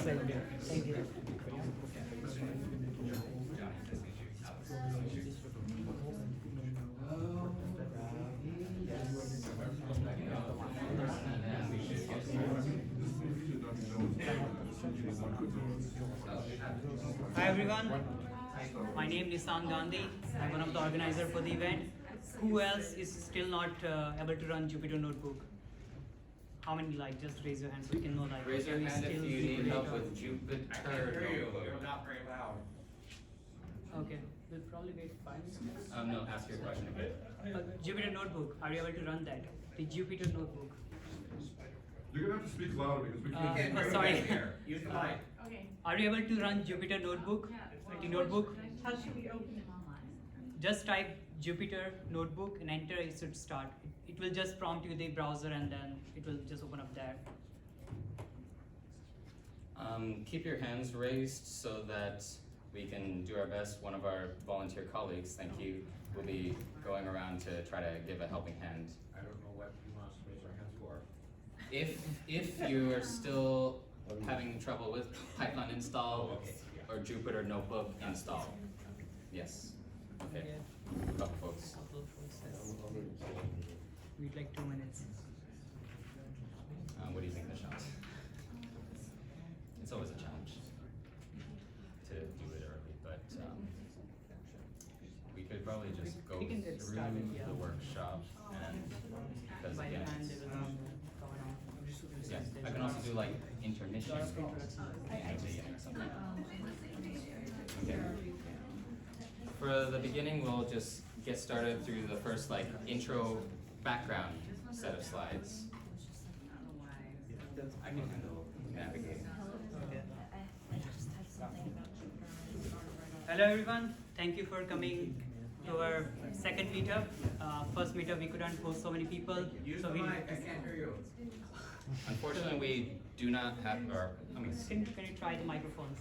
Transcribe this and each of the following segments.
Thank you. Hi everyone, my name is Nissan Gandhi. I'm one of the organizers for the event. Who else is still not able to run Jupyter Notebook? How many, like, just raise your hand so we can know, like, raise your hand if you need help with Jupyter. I can't hear you, you're not very loud. Okay, we'll probably wait 5 minutes. No, ask your question again. Jupyter Notebook, are you able to run that? The Jupyter Notebook. You're gonna have to speak louder because we can't Can't hear hear sorry. you here. Use the mic. Okay. Are you able to run Jupyter Notebook? The notebook? How should we open them online? Just type Jupyter Notebook and enter, it should start. It will just prompt you the browser and then it will just open up there. Keep your hands raised so that we can do our best. One of our volunteer colleagues, thank you, will be going around to try to give a helping hand. I don't know what you want us to raise our hands for. If you are still having trouble with Python install Okay, yeah. or Jupyter Notebook install, yes. Okay, a couple folks. Wait like 2 minutes. What do you think, Nishant? It's always a challenge to do it early, but we could probably just go We can get through started, yeah. the workshop and because By the again, time it's, they will come around. yeah, I can also do like intermission Lot of introductions. at the beginning or something. Okay. For the beginning, we'll just get started through the first like intro background set of slides. I can handle navigating. Hello everyone, thank you for coming to our second meetup. First meetup we couldn't host so many people. Use so the we mic, I can't hear you. Unfortunately, we do not have our. Can you try the microphones?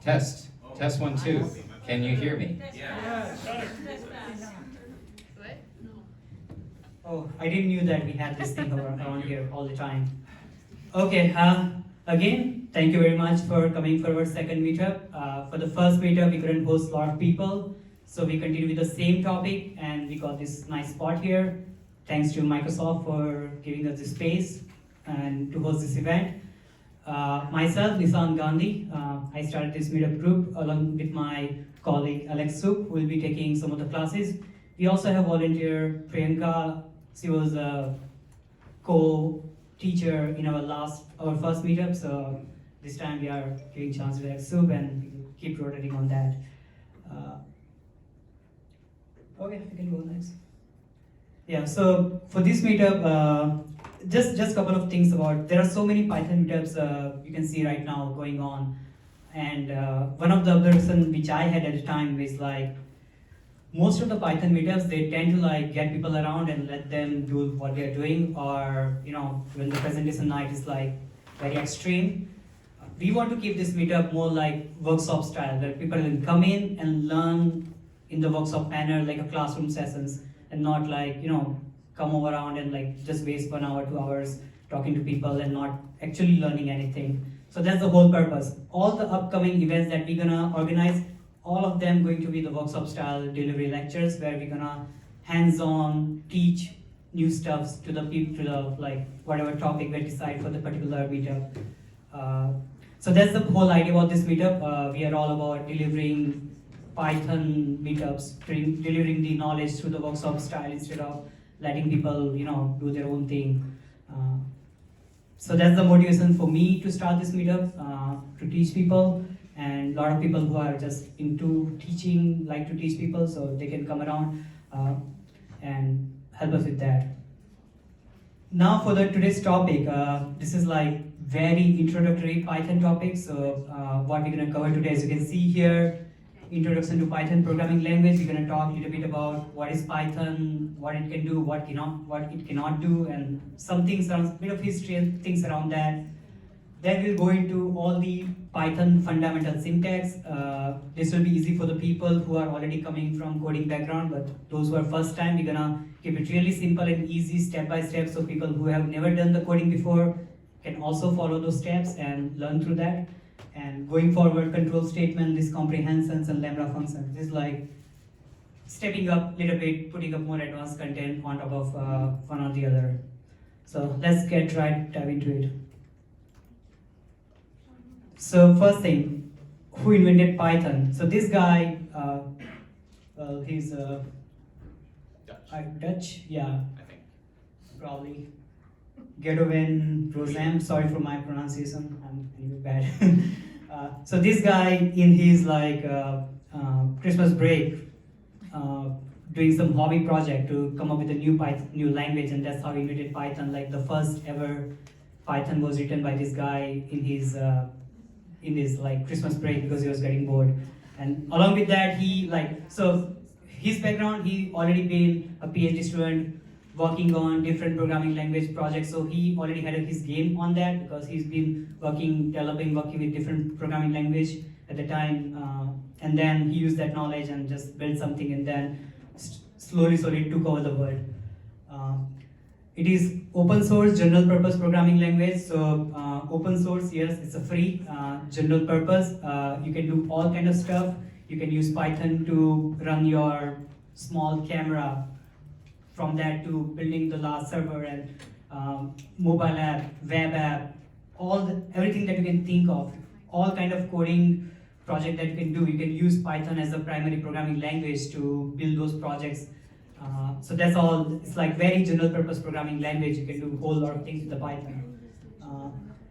Test. Test 1 2. Can you hear me? Yeah. Oh, I didn't knew that we had this thing around here all the time. Okay, again, thank you very much for coming for our second meetup. For the first meetup, we couldn't host a lot of people, so we continued with the same topic, and we got this nice spot here. Thanks to Microsoft for giving us this space and to host this event. Myself, Nissan Gandhi, I started this meetup group along with my colleague Alex Sook, who will be taking some of the classes. We also have volunteer Priyanka. She was a co-teacher in our first meetup, so this time we are giving chance to Alex Sook and we will keep rotating on that. Okay, we can go next. Yeah, so for this meetup, just a couple of things about, there are so many Python meetups you can see right now going on, and one of the observations which I had at the time was like, most of the Python meetups, they tend to like get people around and let them do what they're doing, or when the presentation night is like very extreme. We want to keep this meetup more like workshop style, where people can come in and learn in the workshop manner, like a classroom sessions, and not like come over around and like just waste 1 hour, 2 hours talking to people and not actually learning anything. So that's the whole purpose. All the upcoming events that we're gonna organize, all of them going to be the workshop style delivery lectures, where we're gonna hands-on teach new stuffs to the people, to the like whatever topic we decide for the particular meetup. So that's the whole idea about this meetup. We are all about delivering Python meetups, delivering the knowledge through the workshop style instead of letting people do their own thing. So that's the motivation for me to start this meetup, to teach people. And a lot of people who are just into teaching like to teach people, so they can come around and help us with that. Now for today's topic, this is like very introductory Python topic. So what we're going to cover today, as you can see here, introduction to Python programming language. We're going to talk a little bit about what is Python, what it can do, what it cannot do, and some things around, a bit of history and things around that. Then we'll go into all the Python fundamental syntax. This will be easy for the people who are already coming from coding background, but those who are first time, we're gonna keep it really simple and easy, step by step, so people who have never done the coding before can also follow those steps and learn through that. And going forward, control statement, this comprehensions and lambda functions, this is like stepping up a little bit, putting up more advanced content on top of one or the other. So let's dive into it. So first thing, who invented Python? So this guy, well, he's Dutch, yeah, I think. probably. Gedoven Rosam, sorry for my pronunciation, I'm anyway bad. So this guy in his Christmas break, doing some hobby project to come up with a new language, and that's how he invented Python. Like the first ever Python was written by this guy in his Christmas break because he was getting bored. And along with that, so his background, he already been a PhD student working on different programming language projects. So he already had his game on that because he's been working with different programming language at the time. And then he used that knowledge and just built something, and then slowly took over the world. It is open source general purpose programming language. So open source, yes, it's a free general purpose. You can do all kind of stuff. You can use Python to run your small camera, from that to building the large server and mobile app, web app, everything that you can think of, all kind of coding project that you can do. You can use Python as a primary programming language to build those projects. So that's all. It's like very general purpose programming language. You can do a whole lot of things with the Python.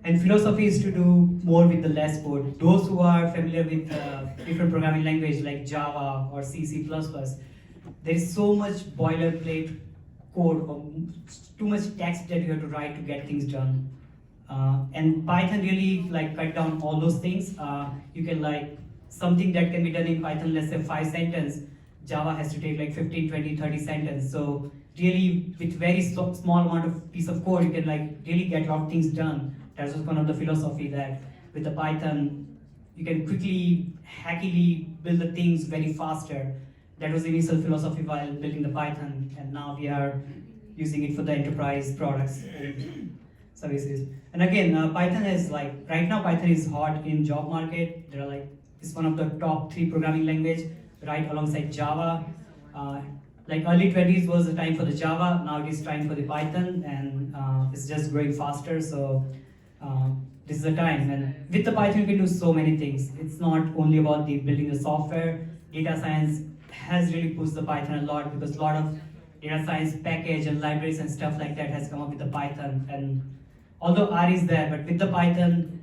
And philosophy is to do more with the less code. Those who are familiar with different programming language like Java or C++, there is so much boilerplate code, or too much text that you have to write to get things done. And Python really cut down all those things. You can something that can be done in Python, let's say 5 sentences, Java has to take 15, 20, 30 sentences. So really, with very small amount of piece of code, you can really get a lot of things done. That's just one of the philosophy that with the Python, you can quickly, hackily build the things very faster. That was the initial philosophy while building the Python, and now we are using it for the enterprise products and services. And again, Python is right now Python is hot in job market. There are it's one of the top 3 programming language, right alongside Java. Early 20s was the time for the Java. Now it is time for the Python, and it's just growing faster. So this is the time. And with the Python, you can do so many things. It's not only about the building the software. Data science has really pushed the Python a lot, because a lot of data science package and libraries and stuff like that has come up with the Python. And although R is there, but with the Python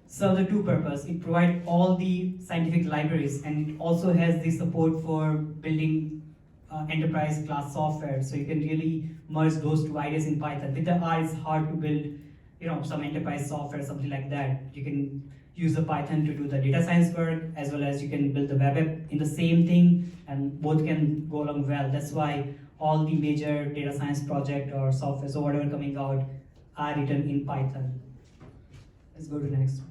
serves the 2 purposes. It provides all the scientific libraries, and it also has the support for building enterprise class software. So you can really merge those 2 ideas in Python. With the R, it's hard to build some enterprise software, something like that. You can use the Python to do the data science work, as well as you can build the web app in the same thing, and both can go along well. That's why all the major data science project or software, so whatever coming out, are written in Python. Let's go to the next one.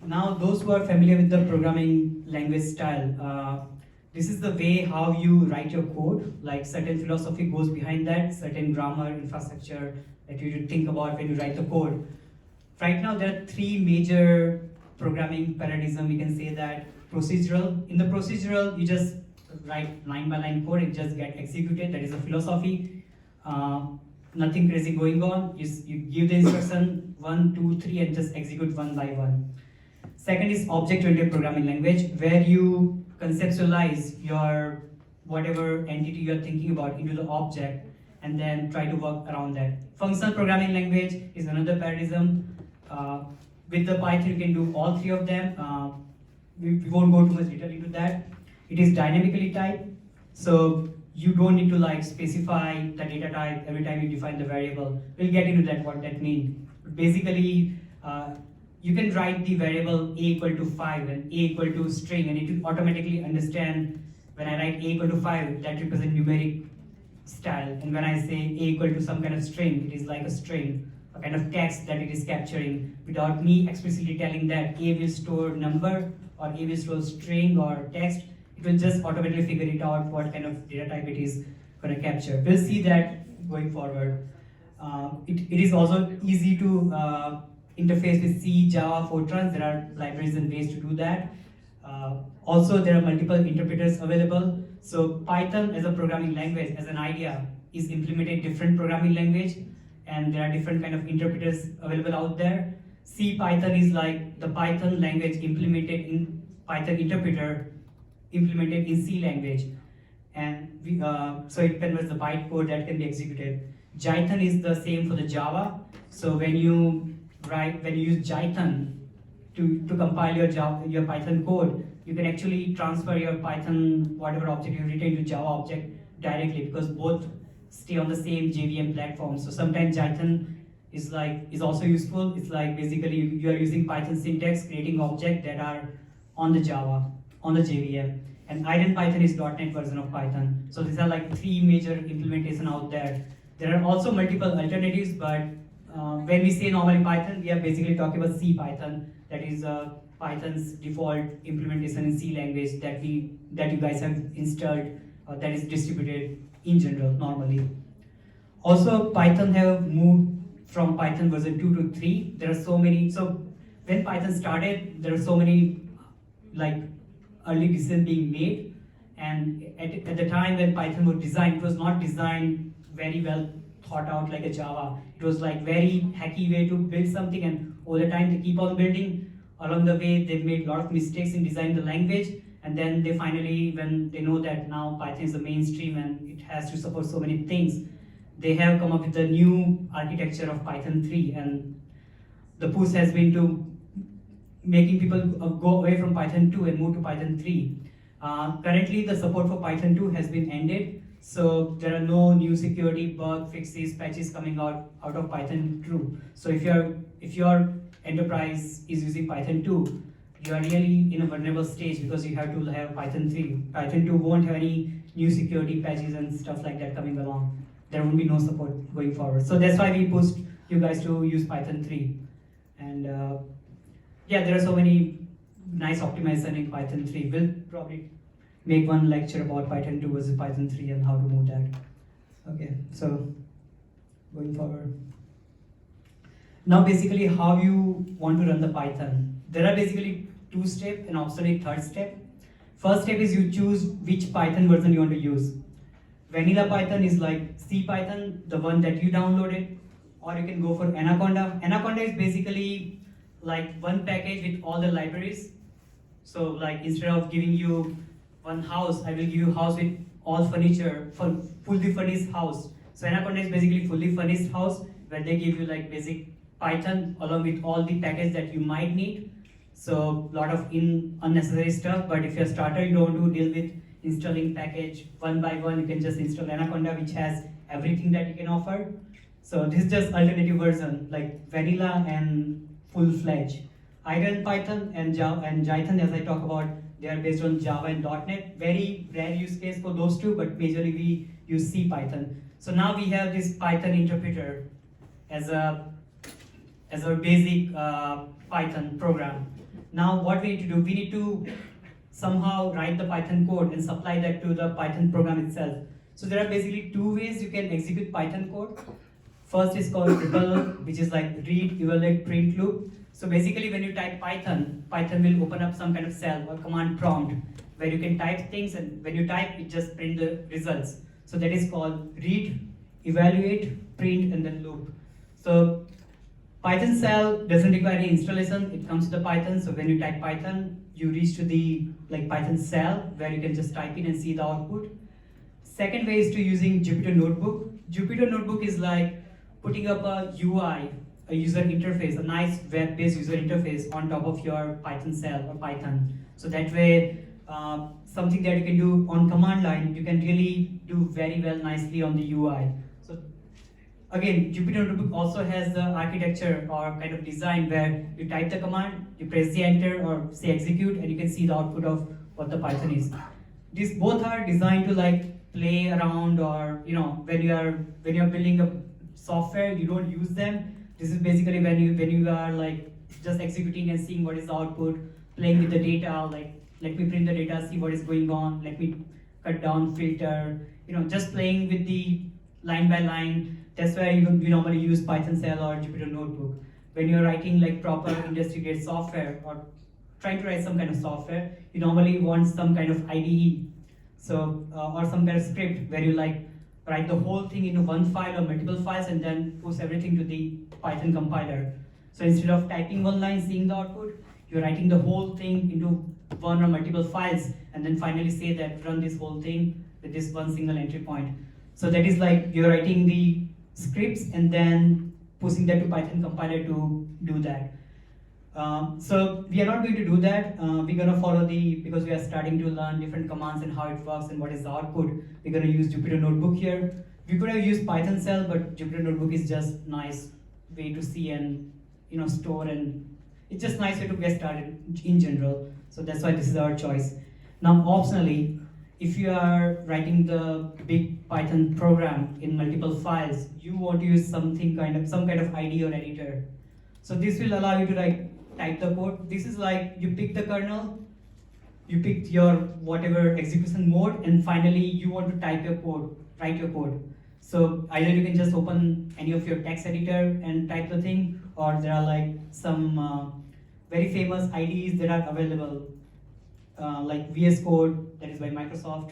Now, those who are familiar with the programming language style, this is the way how you write your code. Certain philosophy goes behind that, certain grammar, infrastructure that you should think about when you write the code. Right now, there are 3 major programming paradigms. We can say that procedural. In the procedural, you just write line by line code, it just get executed. That is a philosophy. Nothing crazy going on. You give the instruction 1, 2, 3, and just execute one by one. Second is object-oriented programming language, where you conceptualize your whatever entity you're thinking about into the object, and then try to work around that. Functional programming language is another paradigm. With the Python, you can do all 3 of them. We won't go too much detail into that. It is dynamically typed, so you don't need to specify the data type every time you define the variable. We'll get into that, what that means. Basically, you can write the variable a equal to 5 and a equal to string, and it will automatically understand when I write a equal to 5, that represents numeric style. And when I say a equal to some kind of string, it is like a string, a kind of text that it is capturing, without me explicitly telling that a will store number or a will store string or text. it will just automatically figure it out what kind of data type it is going to capture. We'll see that going forward. It is also easy to interface with C, Java, Fortran. There are libraries and ways to do that. Also, there are multiple interpreters available. So Python as a programming language, as an idea, is implemented different programming language, and there are different kind of interpreters available out there. C Python is like the Python language implemented in Python interpreter, implemented in C language, and so it converts the bytecode that can be executed. Jython is the same for the Java. So when you use Jython to compile your Python code, you can actually transfer your Python whatever object you've written to Java object directly, because both stay on the same JVM platform. So sometimes Jython is also useful. It's like basically you are using Python syntax, creating objects that are on the Java, on the JVM. And IronPython is .NET version of Python. So these are like three major implementation out there. There are also multiple alternatives, but when we say normally Python, we are basically talking about C Python. That is Python's default implementation in C language that you guys have installed, that is distributed in general normally. Also, Python have moved from Python version 2 to 3. There are so many. So when Python started, there are so many like early decisions being made, and at the time when Python was designed, it was not designed very well thought out like a Java. It was like very hacky way to build something, and over the time they keep on building. Along the way, they've made a lot of mistakes in designing the language, and then they finally, when they know that now Python is the mainstream and it has to support so many things, they have come up with a new architecture of Python 3, and the push has been to making people go away from Python 2 and move to Python 3. Currently, the support for Python 2 has been ended, so there are no new security bug fixes, patches coming out of Python 2. So if your enterprise is using Python 2, you are really in a vulnerable stage because you have to have Python 3. Python 2 won't have any new security patches and stuff like that coming along. There won't be no support going forward. So that's why we pushed you guys to use Python 3. And yeah, there are so many nice optimization in Python 3. We'll probably make one lecture about Python 2 versus Python 3 and how to move that. Okay, so going forward. Now basically how you want to run the Python. There are basically two steps and optionally third step. First step is you choose which Python version you want to use. Vanilla Python is like C Python, the one that you downloaded, or you can go for Anaconda. Anaconda is basically like one package with all the libraries. So like instead of giving you one house, I will give you a house with all furniture, for fully furnished house. So Anaconda is basically fully furnished house where they give you like basic Python along with all the packages that you might need. So a lot of unnecessary stuff, but if you're a starter, you don't want to deal with installing package one by one, you can just install Anaconda, which has everything that you can offer. So this is just alternative version, like vanilla and full-fledged. IronPython and Jython, as I talk about, they are based on Java and .NET. Very rare use case for those two, but majorly we use C Python. So now we have this Python interpreter as a basic Python program. Now what we need to do, we need to somehow write the Python code and supply that to the Python program itself. So there are basically two ways you can execute Python code. First is called REPL, which is like read, evaluate, print loop. So basically when you type Python, Python will open up some kind of cell or command prompt where you can type things, and when you type, it just print the results. So that is called read, evaluate, print, and then loop. So Python cell doesn't require any installation, it comes to the Python. So when you type Python, you reach to the like Python cell where you can just type in and see the output. Second way is to using Jupyter Notebook. Jupyter Notebook is like putting up a UI, a user interface, a nice web-based user interface on top of your Python cell or Python. So that way, something that you can do on command line, you can really do very well nicely on the UI. So again, Jupyter Notebook also has the architecture or kind of design where you type the command, you press the enter or say execute, and you can see the output of what the Python is. These both are designed to like play around, or when you are building a software, you don't use them. This is basically when you are like just executing and seeing what is the output, playing with the data, like let me print the data, see what is going on, let me cut down, filter, just playing with the line by line. That's where we normally use Python Shell or Jupyter Notebook. When you're writing like proper industry grade software or trying to write some kind of software, you normally want some kind of IDE, so or some kind of script where you like write the whole thing into one file or multiple files and then push everything to the Python compiler. So instead of typing one line, seeing the output, you're writing the whole thing into one or multiple files and then finally say that run this whole thing with this one single entry point. So that is like you're writing the scripts and then pushing that to Python compiler to do that. So we are not going to do that. We're going to follow because we are starting to learn different commands and how it works and what is the output. We're going to use Jupyter Notebook here. We could have used Python Shell, but Jupyter Notebook is just nice way to see and store, and it's just nice way to get started in general. So that's why this is our choice. Now optionally, if you are writing the big Python program in multiple files, you want to use some kind of IDE or editor. So this will allow you to like type the code. This is like you pick the kernel, you pick your whatever execution mode, and finally you want to type your code, write your code. So either you can just open any of your text editor and type the thing, or there are like some very famous IDEs that are available, like VS Code, that is by Microsoft.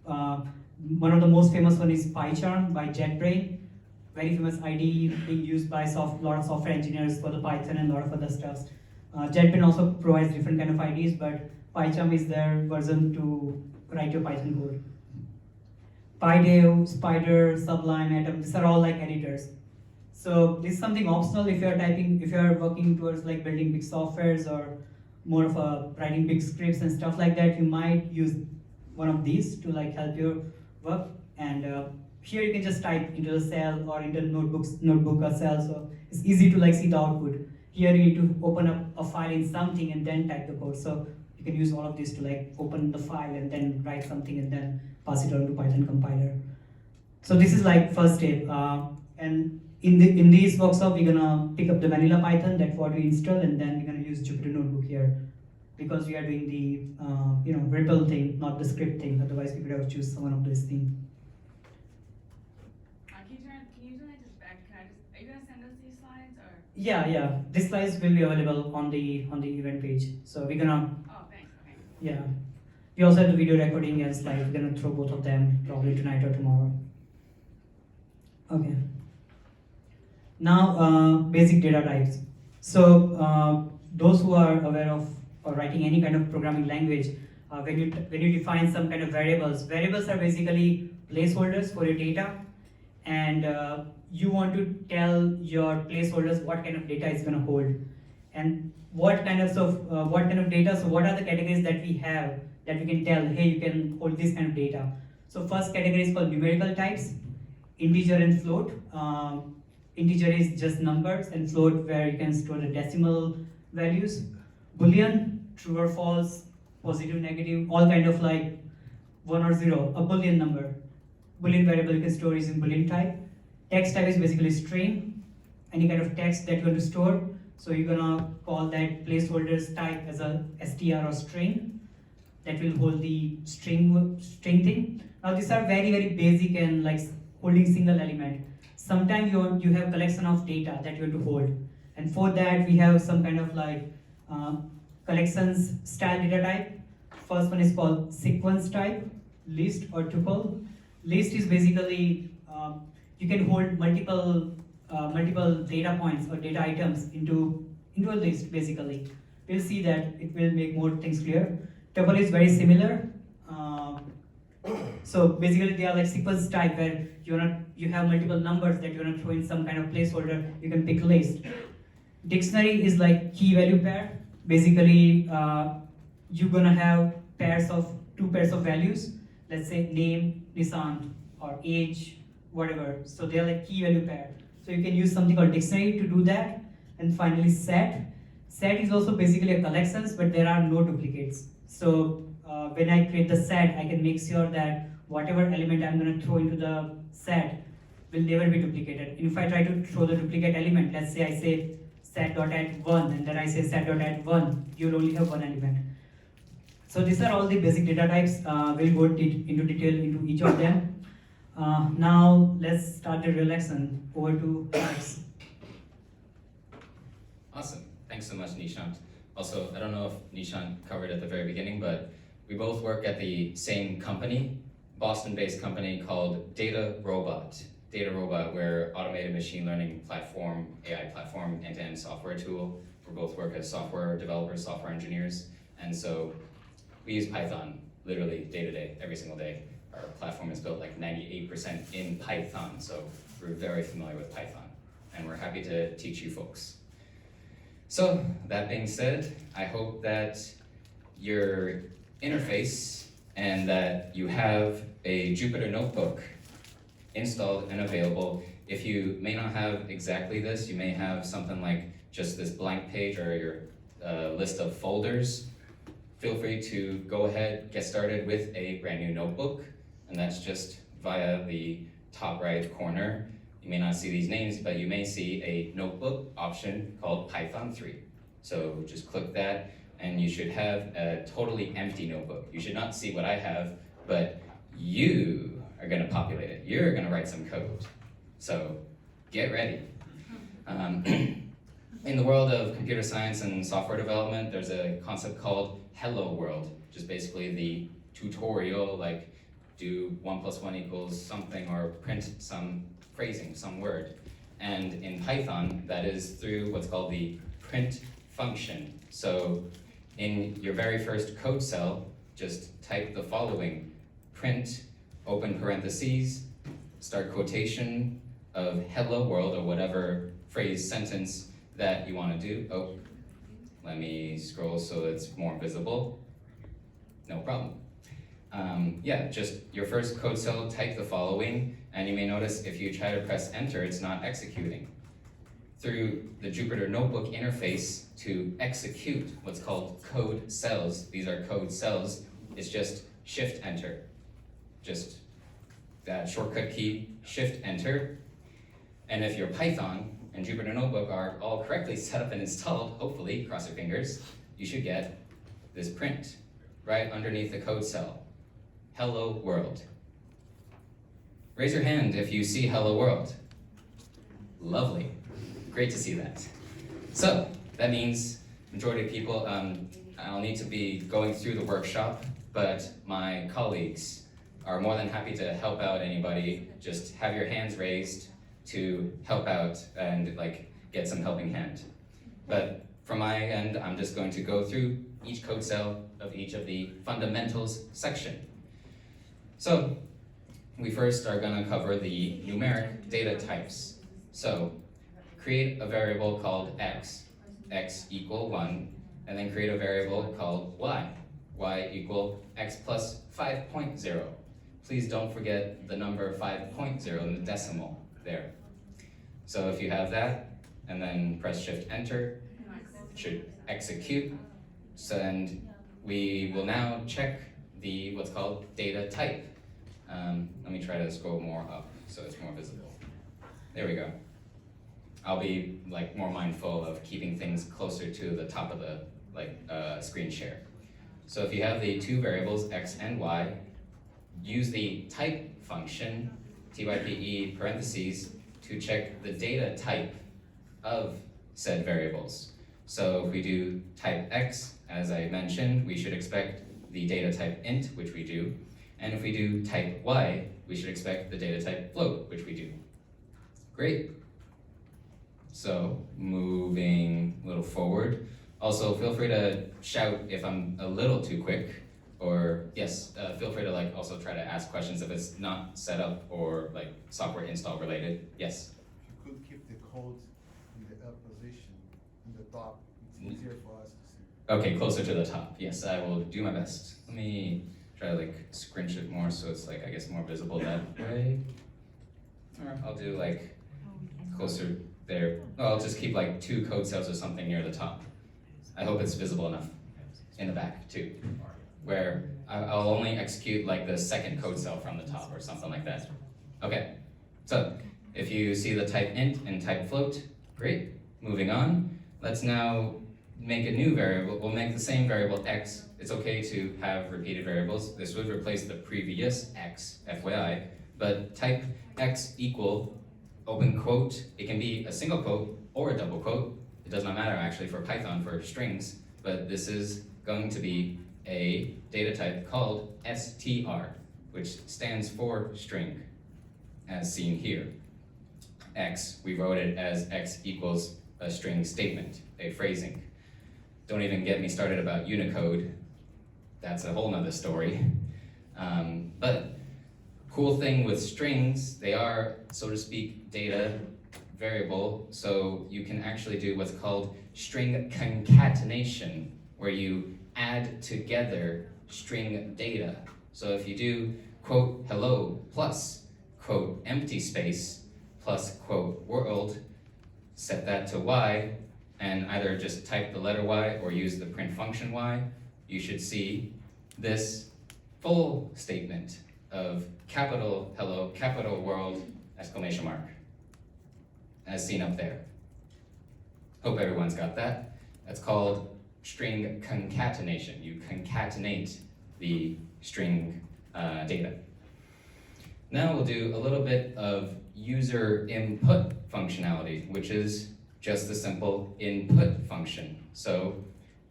One of the most famous one is PyCharm by JetBrains. Very famous IDE being used by a lot of software engineers for the Python and a lot of other stuff. JetBrains also provides different kind of IDEs, but PyCharm is their version to write your Python code. PyDev, Spider, Sublime, Atom, these are all like editors. So this is something optional if you are working towards like building big softwares or more of writing big scripts and stuff like that, you might use one of these to like help your work. And here you can just type into the cell or into notebook or cell, so it's easy to like see the output. Here you need to open up a file in something and then type the code. So you can use all of this to like open the file and then write something and then pass it on to Python compiler. So this is like first step. And in this workshop, we're gonna pick up the vanilla Python, that's what we install, and then we're gonna use Jupyter Notebook here because we are doing the REPL thing, not the script thing. Otherwise, we could have choose one of these things. Can you turn it just back? Are you gonna send us these slides or? Yeah. These slides will be available on the event page. So we're gonna. Oh, thanks. Okay. Yeah. We also have the video recording and slides. We're gonna throw both of them probably tonight or tomorrow. Okay. Now, basic data types. So those who are aware of or writing any kind of programming language, when you define some kind of variables are basically placeholders for your data, and you want to tell your placeholders what kind of data it's going to hold, and what kind of data. So what are the categories that we have that we can tell, hey, you can hold this kind of data. So first category is called numerical types, integer and float. Integer is just numbers, and float where you can store the decimal values. Boolean, true or false, positive, negative, all kind of like 1 or 0, a Boolean number. Boolean variable you can store is in Boolean type. Text type is basically string, any kind of text that you want to store. So you're gonna call that placeholders type as a str or string that will hold the string thing. Now these are very, very basic and like holding single element. Sometimes you have collection of data that you want to hold, and for that we have some kind of like collections style data type. First one is called sequence type, list or tuple. List is basically you can hold multiple data points or data items into a list basically. We'll see that it will make more things clear. Tuple is very similar. So basically they are like sequence type where you have multiple numbers that you want to throw in some kind of placeholder, you can pick list. Dictionary is like key value pair. Basically you're gonna have two pairs of values, let's say name, Nissan, or age, whatever. So they're like key value pair. So you can use something called dictionary to do that. And finally set. Set is also basically a collections, but there are no duplicates. So when I create the set, I can make sure that whatever element I'm going to throw into the set will never be duplicated. And if I try to throw the duplicate element, let's say I say set.add1 and then I say set.add1, you'll only have one element. So these are all the basic data types. We'll go into detail into each of them. Now let's start the real lesson. Over to Alex. Awesome. Thanks so much, Nishant. Also, I don't know if Nishant covered at the very beginning, but we both work at the same company, Boston-based company called Data Robot. Data Robot, we're automated machine learning platform, AI platform, end-to-end software tool. We both work as software developers, software engineers, and so we use Python literally day to day, every single day. Our platform is built like 98% in Python, so we're very familiar with Python, and we're happy to teach you folks. So, that being said, I hope that your interface and that you have a Jupyter Notebook installed and available. If you may not have exactly this, you may have something like just this blank page or your list of folders. Feel free to go ahead, get started with a brand new notebook, and that's just via the top right corner. You may not see these names, but you may see a notebook option called Python 3. So just click that, and you should have a totally empty notebook. You should not see what I have, but you are gonna populate it. You're gonna write some code. So get ready. In the world of computer science and software development, there's a concept called Hello World, which is basically the tutorial, like do 1 + 1 = something, or print some phrasing, some word. And in Python, that is through what's called the print function. So in your very first code cell, just type the following: print, open parentheses, start quotation of hello world, or whatever phrase, sentence that you want to do. Oh, let me scroll so it's more visible. No problem. Yeah, just your first code cell, type the following, and you may notice if you try to press enter, it's not executing. Through the Jupyter Notebook interface, to execute what's called code cells, these are code cells, it's just shift enter. Just that shortcut key, shift enter. And if your Python and Jupyter Notebook are all correctly set up and installed, hopefully, cross your fingers, you should get this print right underneath the code cell. Hello world. Raise your hand if you see hello world. Lovely. Great to see that. So that means majority of people, I'll need to be going through the workshop, but my colleagues are more than happy to help out anybody. Just have your hands raised to help out and get some helping hand. But from my end, I'm just going to go through each code cell of each of the fundamentals section. So we first are going to cover the numeric data types. So create a variable called x = 1, and then create a variable called y = x plus 5.0. Please don't forget the number 5.0 in the decimal there. So if you have that, and then press shift enter, it should execute. So, and we will now check the what's called data type. Let me try to scroll more up so it's more visible. There we go. I'll be more mindful of keeping things closer to the top of the screen share. So if you have the two variables x and y, use the type function, type parentheses, to check the data type of said variables. So if we do type x, as I mentioned, we should expect the data type int, which we do. And if we do type y, we should expect the data type float, which we do. Great. So moving a little forward. Also, feel free to shout if I'm a little too quick, or yes, feel free to also try to ask questions if it's not set up or software install related. Yes? If you could keep the code in the up position, in the top, it's easier for us to see. Okay, closer to the top. Yes, I will do my best. Let me try to scrunch it more so it's I guess more visible that way. Or I'll do closer there. Oh, I'll just keep 2 code cells or something near the top. I hope it's visible enough in the back too, where I'll only execute the second code cell from the top or something like that. Okay, so if you see the type int and type float, great. Moving on, let's now make a new variable, we'll make the same variable x. It's okay to have repeated variables. This would replace the previous x, FYI, but type x equal open quote. It can be a single quote or a double quote. It does not matter actually for Python for strings, but this is going to be a data type called str, which stands for string, as seen here. X, we wrote it as x equals a string statement, a phrasing. Don't even get me started about Unicode. That's a whole nother story. But cool thing with strings, they are, so to speak, data variable, so you can actually do what's called string concatenation, where you add together string data. So if you do quote hello plus quote empty space plus quote world, set that to y, and either just type the letter y or use the print function y, you should see this full statement of capital hello, capital world, exclamation mark, as seen up there. Hope everyone's got that. That's called string concatenation. You concatenate the string data. Now we'll do a little bit of user input functionality, which is just the simple input function. So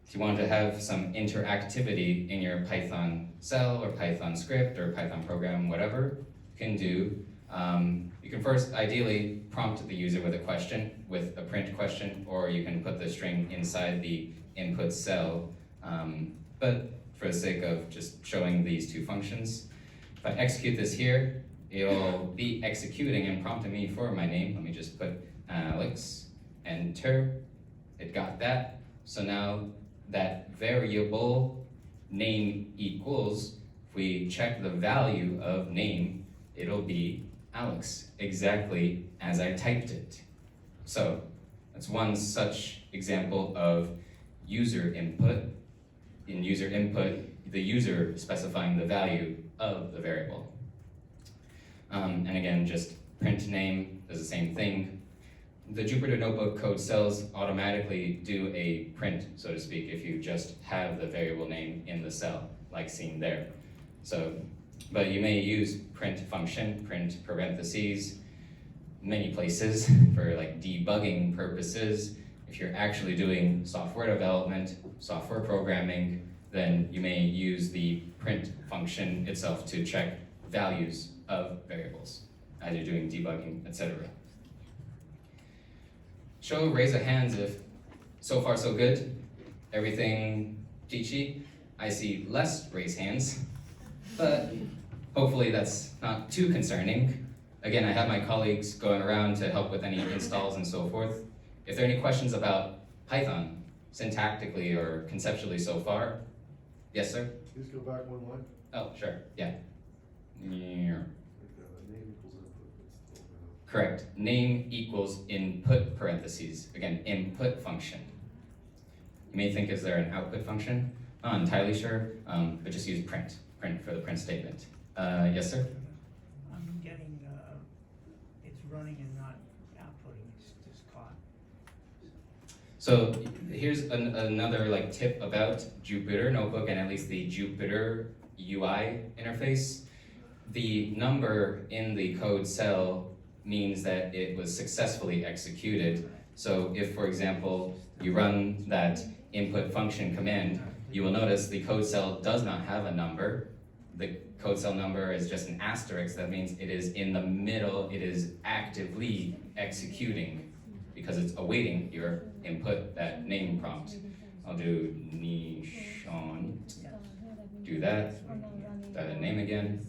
if you want to have some interactivity in your Python cell or Python script or Python program, whatever, you can do, you can first ideally prompt the user with a question, with a print question, or you can put the string inside the input cell. But for the sake of just showing these two functions, if I execute this here, it'll be executing and prompting me for my name. Let me just put Alex, enter, it got that. So now that variable name equals, if we check the value of name, it'll be Alex, exactly as I typed it. So that's one such example of user input. In user input, the user specifying the value of the variable. And again, just print name does the same thing. The Jupyter Notebook code cells automatically do a print, so to speak, if you just have the variable name in the cell, like seen there. So, but you may use print function, print parentheses, many places for like debugging purposes. If you're actually doing software development, software programming, then you may use the print function itself to check values of variables as you're doing debugging, etc. Show raise of hands if so far so good. Everything peachy. I see less raise hands, but hopefully that's not too concerning. Again, I have my colleagues going around to help with any installs and so forth. If there are any questions about Python, syntactically or conceptually so far, yes, sir? Please go back one line. Oh, sure, yeah. Name equals input, but still no. Correct. Name equals input parentheses. Again, input function. You may think, is there an output function? Not entirely sure, but just use print. Print for the print statement. Yes, sir? I'm getting, it's running and not outputting, it's just caught. So here's another like tip about Jupyter Notebook and at least the Jupyter UI interface. The number in the code cell means that it was successfully executed. So if, for example, you run that input function command, you will notice the code cell does not have a number. The code cell number is just an asterisk. That means it is in the middle, it is actively executing because it's awaiting your input, that name prompt. I'll do Nishant, do that, type the name again,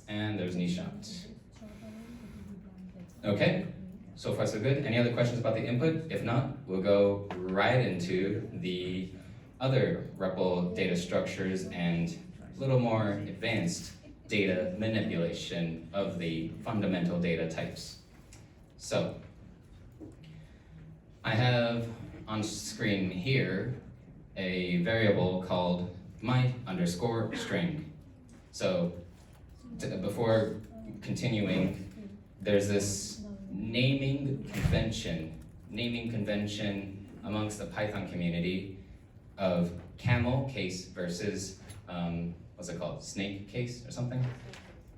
and there's Nishant. Okay, so far so good. Any other questions about the input? If not, we'll go right into the other REPL data structures and a little more advanced data manipulation of the fundamental data types. So, I have on screen here a variable called my_string. So, before continuing, there's this naming convention amongst the Python community of camel case versus, what's it called, snake case or something?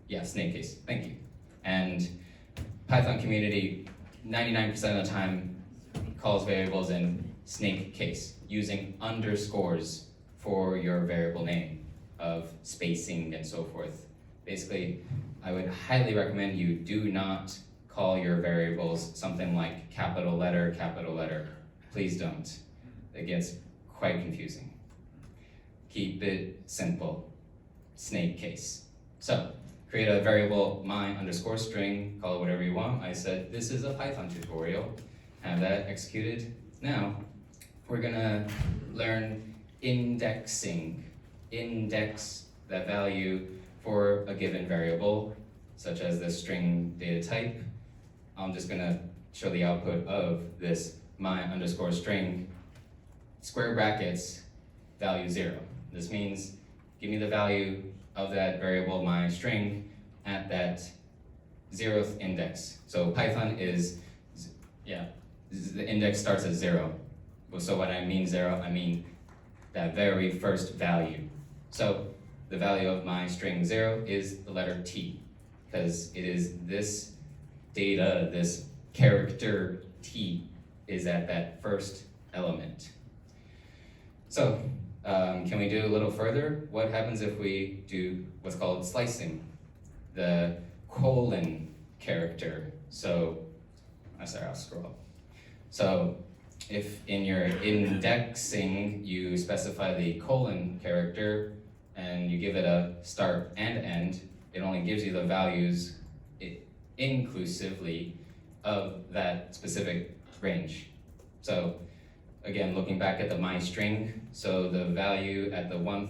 Yeah, snake case, thank you. And Python community, 99% of the time, calls variables in snake case, using underscores for your variable name of spacing and so forth. Basically, I would highly recommend you do not call your variables something like capital letter, please don't. It gets quite confusing. Keep it simple, snake case. So, create a variable my underscore string, call it whatever you want. I said this is a Python tutorial, have that executed. Now, we're gonna learn indexing. Index that value for a given variable, such as the string data type. I'm just gonna show the output of this my underscore string, square brackets, value 0. This means give me the value of that variable my string at that 0th index. So Python is, the index starts at 0. So when I mean 0, I mean that very first value. So the value of my string 0 is the letter T, because it is this data, this character T is at that first element. So can we do a little further? What happens if we do what's called slicing? The colon character. So, I'll scroll up. So if in your indexing you specify the colon character and you give it a start and end, it only gives you the values inclusively of that specific range. So again, looking back at the my string, so the value at the one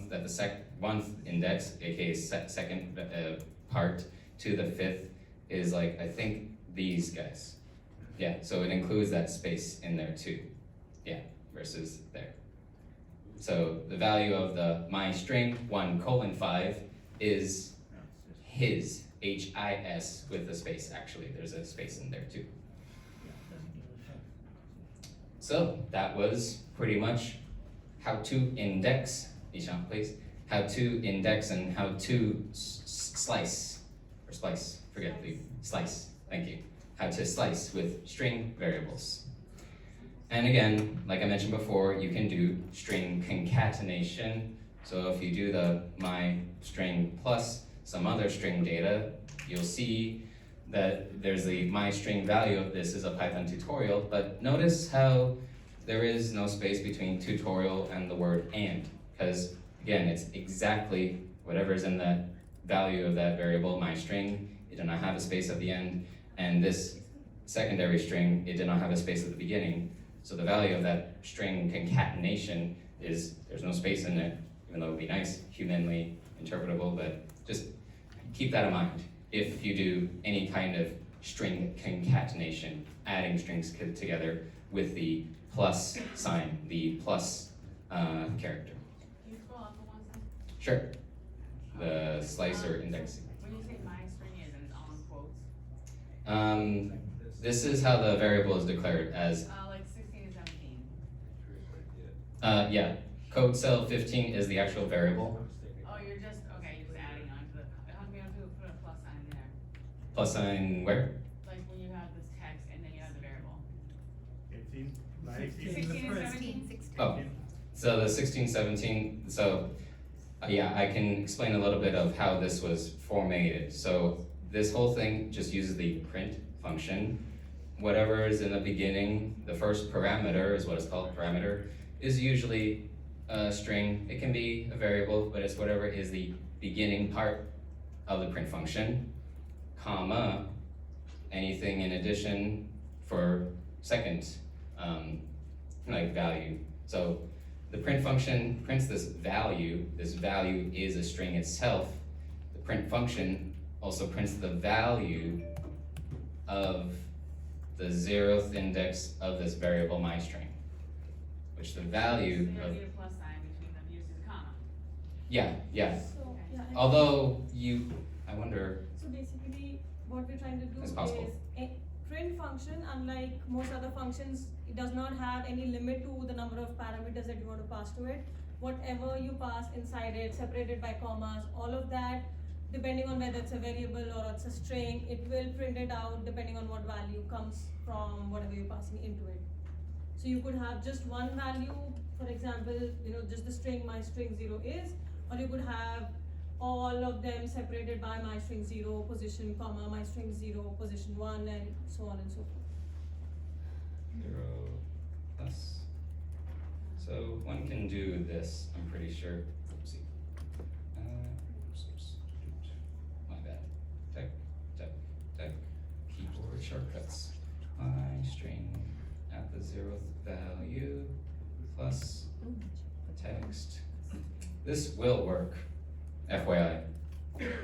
index, aka second part to the 5th is like, I think these guys. Yeah, so it includes that space in there too. Yeah, versus there. So the value of the my string 1:5 is his, HIS with a space. Actually, there's a space in there too. So that was pretty much how to index, Ishan, please. How to index and how to slice, or splice, forget the slice, thank you. How to slice with string variables. And again, like I mentioned before, you can do string concatenation. So if you do the my string plus some other string data, you'll see that there's the my string value of this is a Python tutorial, but notice how there is no space between tutorial and the word and, because again, it's exactly whatever's in that value of that variable, my string, it did not have a space at the end, and this secondary string, it did not have a space at the beginning. So the value of that string concatenation is, there's no space in it, even though it would be nice, humanly interpretable, but just keep that in mind. If you do any kind of string concatenation, adding strings together with the plus sign, the plus character. Can you scroll up for one second? Sure. The slicer indexing. When you say my string is and it's all in quotes, This is how the variable is declared as, like 16 and 17. yeah, code cell 15 is the actual variable. Oh, you're just adding on to the, how come you have to put a plus sign there? Plus sign where? Like when you have this text and then you have the variable. 15, 16 and 17? Oh, so the 16, 17, so yeah, I can explain a little bit of how this was formatted. So this whole thing just uses the print function. Whatever is in the beginning, the first parameter is what is called parameter, is usually a string. It can be a variable, but it's whatever is the beginning part of the print function, comma, anything in addition for second, like value. So the print function prints this value is a string itself. The print function also prints the value of the 0th index of this variable my string, which the value So you don't of, need a plus sign between them, you just use a comma. yeah. So, yeah, Although I wonder, so basically, what we're trying to do It's is possible. print print function, unlike most other functions, it does not have any limit to the number of parameters that you want to pass to it. Whatever you pass inside it, separated by commas, all of that, depending on whether it's a variable or it's a string, it will print it out depending on what value comes from whatever you're passing into it. So you could have just one value, for example, just the string my string 0 is, or you could have all of them separated by my string 0 position, comma, my string 0 position 1, and so on and so forth. 0 plus. So one can do this, I'm pretty sure. Oopsie. Oops. My bad. Tech. Keyboard shortcuts. My string at the 0th value plus text. This will work, FYI.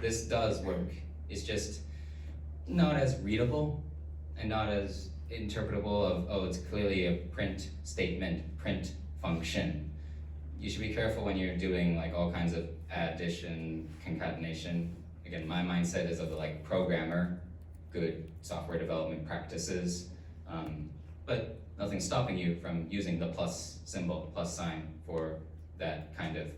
This does work. It's just not as readable and not as interpretable of, oh, it's clearly a print statement, print function. You should be careful when you're doing like all kinds of addition, concatenation. Again, my mindset is of the like programmer, good software development practices, but nothing's stopping you from using the plus symbol, plus sign for that kind of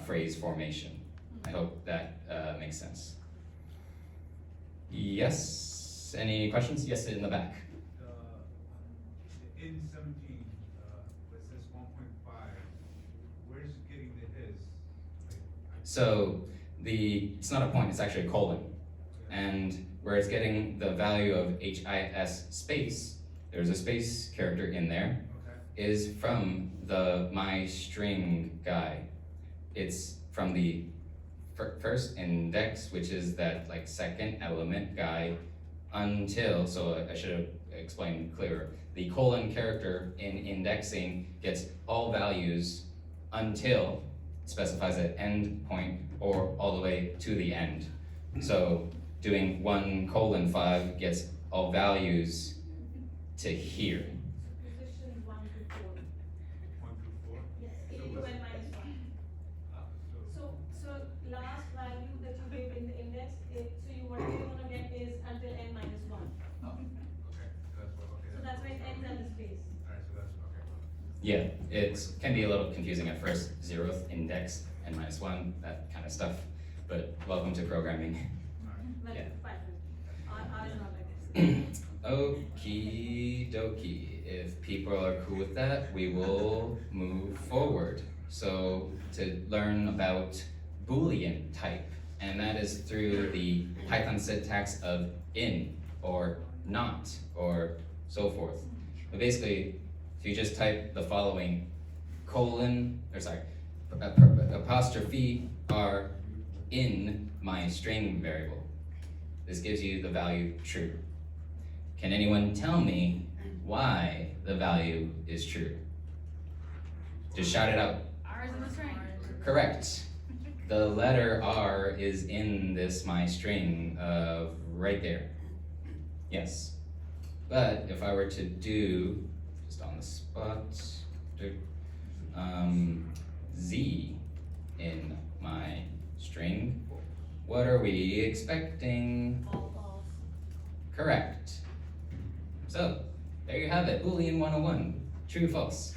phrase formation. I hope that makes sense. Yes, any questions? Yes, in the back. In 17, it says 1.5, where is it getting the his? So it's not a point, it's actually a colon. And where it's getting the value of HIS space, there's a space character in there, is from the my string guy. It's from the first index, which is that like second element guy, until, so I should have explained clearer. The colon character in indexing gets all values until it specifies an end point or all the way to the end. So doing 1:5 gets all values to here. Position 1 to 4. 1 through 4? Yes, A to n minus 1. So last value that you gave in the index, so whatever you want to get is until n minus 1. Okay, so that's what, okay. So that's when n ends the space. Alright, so that's, okay. Yeah, it can be a little confusing at first. 0th index, n-1, that kind of stuff. But welcome to programming. Well, Yeah. Python. R is not like this. Okie dokie. If people are cool with that, we will move forward. So to learn about Boolean type, and that is through the Python syntax of in or not or so forth. But basically, if you just type the following apostrophe R in my string variable, this gives you the value true. Can anyone tell me why the value is true? Just shout it out. R is in the string. Correct. The letter R is in this my string right there. Yes. But if I were to do, just on the spot, Z in my string, what are we expecting? All false. Correct. So, there you have it, Boolean 101, true, false.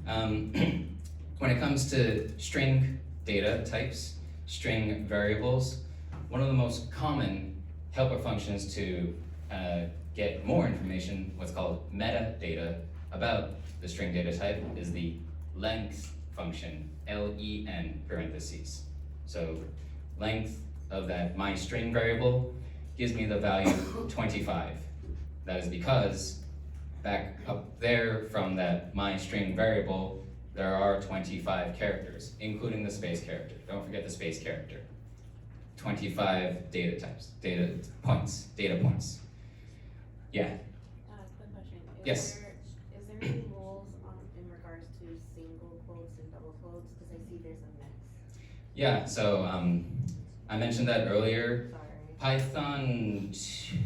When it comes to string data types, string variables, one of the most common helper functions to get more information, what's called metadata, about the string data type is the length function, len parentheses. So length of that my string variable gives me the value 25. That is because back up there from that my string variable, there are 25 characters, including the space character. Don't forget the space character. 25 data types, data points. Yeah. Quick question. Yes. Is there any rules in regards to single quotes and double quotes? Because I see there's a mix. Yeah, so I mentioned that earlier. Sorry. Python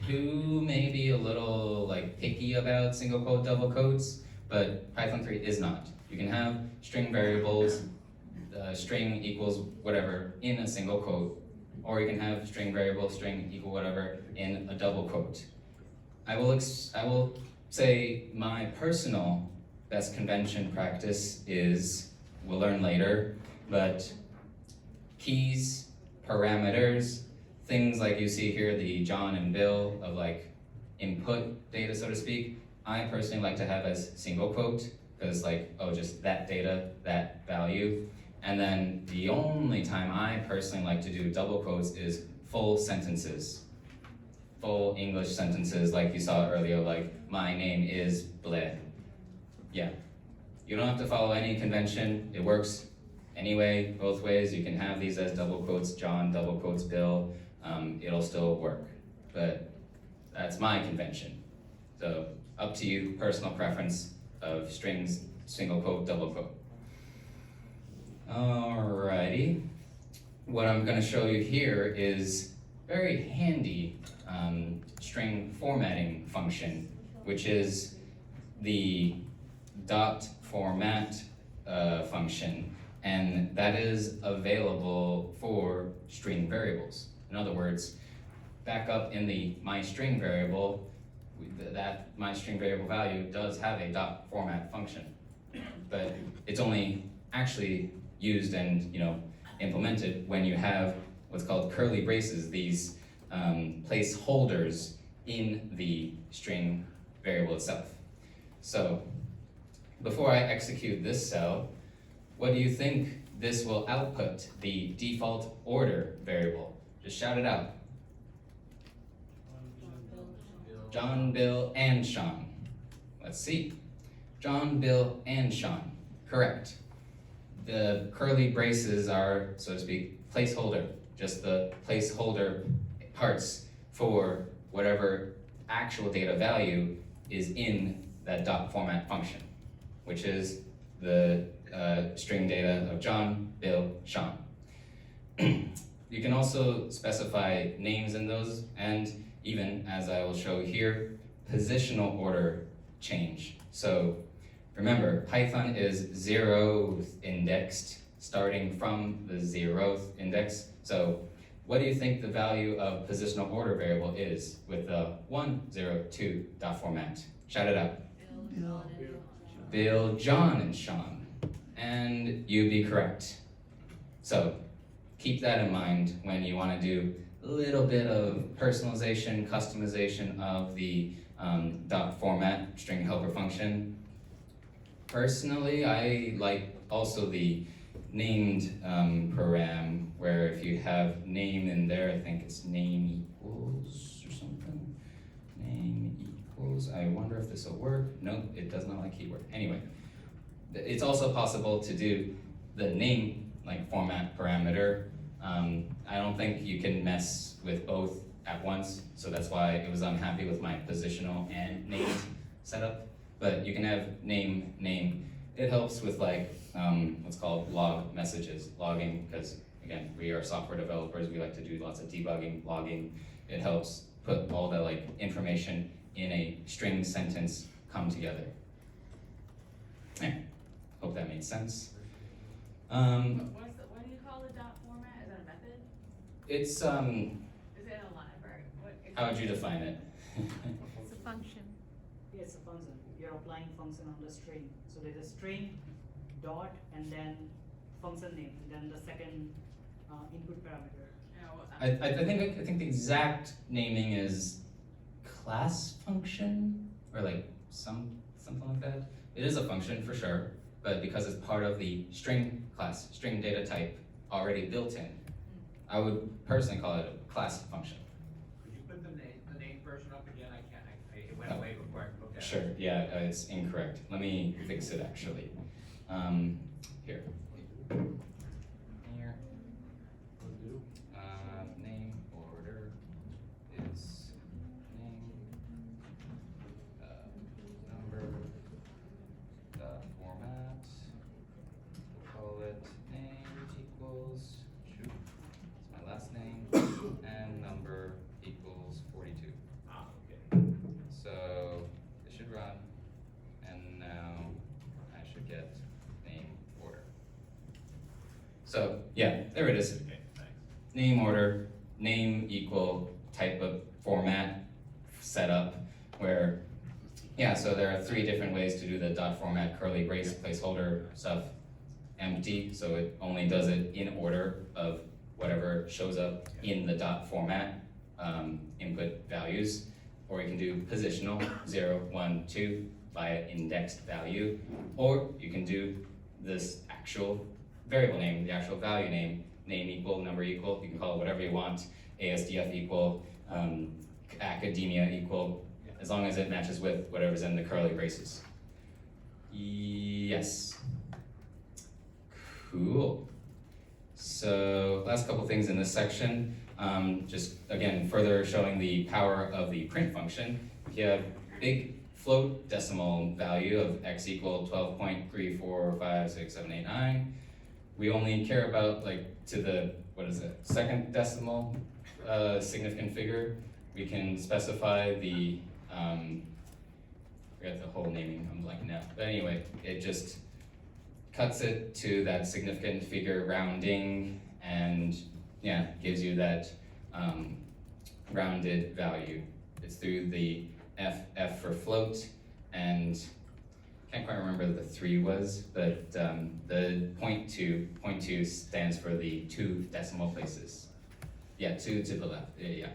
2 may be a little like picky about single quote, double quotes, but Python 3 is not. You can have string variables, string equals whatever in a single quote, or you can have string variable, string equal whatever in a double quote. I will say my personal best convention practice is, we'll learn later, but keys, parameters, things like you see here, the John and Bill of like input data, so to speak, I personally like to have as single quote, because like, oh, just that data, that value. And then the only time I personally like to do double quotes is full sentences. Full English sentences like you saw earlier, like, my name is Bled. Yeah. You don't have to follow any convention. It works anyway, both ways. You can have these as double quotes John, double quotes Bill. It'll still work. But that's my convention. So up to you, personal preference of strings, single quote, double quote. Alrighty. What I'm going to show you here is very handy string formatting function, which is the dot format function, and that is available for string variables. In other words, back up in the myString variable, that myString variable value does have a dot format function, but it's only actually used and implemented when you have what's called curly braces, these placeholders in the string variable itself. So before I execute this cell, what do you think this will output, the default order variable? Just shout it out. John, Bill, and Sean. Let's see. John, Bill, and Sean. Correct. The curly braces are, so to speak, placeholder. Just the placeholder parts for whatever actual data value is in that dot format function, which is the string data of John, Bill, Sean. You can also specify names in those, and even, as I will show here, positional order change. So remember, Python is 0th indexed, starting from the 0th index. So what do you think the value of positional order variable is with the 102 dot format? Shout it out. Bill, John, and Sean. And you'd be correct. So keep that in mind when you want to do a little bit of personalization, customization of the dot format string helper function. Personally, I like also the named param, where if you have name in there, I think it's name equals or something. Name equals, I wonder if this will work. Nope, it does not like keyword. Anyway, it's also possible to do the name like format parameter. I don't think you can mess with both at once, so that's why it was unhappy with my positional and named setup. But you can have name. It helps with like what's called log messages, logging, because again, we are software developers, we like to do lots of debugging, logging. It helps put all the like information in a string sentence come together. Yeah, hope that made sense. What do you call the dot format? Is that a method? It's Is it a library? how would you define it? It's a function. Yes, a function. You're applying function on the string. So there's a string, dot, and then function name, and then the second input parameter. I think the exact naming is class function, or like something like that. It is a function for sure, but because it's part of the string class, string data type already built in, I would personally call it a class function. Could you put the name version up again? It went away before I looked at it. Sure, yeah, it's incorrect. Let me fix it actually. Here. Here. Name order is name, number, format. We'll call it name equals, shoot, it's my last name, and number equals 42. Ah, okay. So it should run, and now I should get name order. So yeah, there it is. Okay, thanks. Name order, name equal type of format setup. where, yeah, so there are 3 different ways to do the dot format curly brace placeholder stuff. Empty, so it only does it in order of whatever shows up in the dot format input values. Or you can do positional 0, 1, 2 via indexed value, or you can do this actual variable name, the actual value name, name equal, number equal, you can call it whatever you want, ASDF equal, academia equal, as long as it matches with whatever's in the curly braces. Yes. Cool. So last couple things in this section, just again further showing the power of the print function. If you have big float decimal value of x equal 12.3456789, we only care about like to the, what is it, second decimal significant figure. We can specify the, forget the whole naming, I'm blanking now, but anyway, it just cuts it to that significant figure rounding and yeah, gives you that rounded value. It's through the F for float, and can't quite remember what the 3 was, but the 0.2 stands for the 2 decimal places. Yeah, 2 to the left, yeah.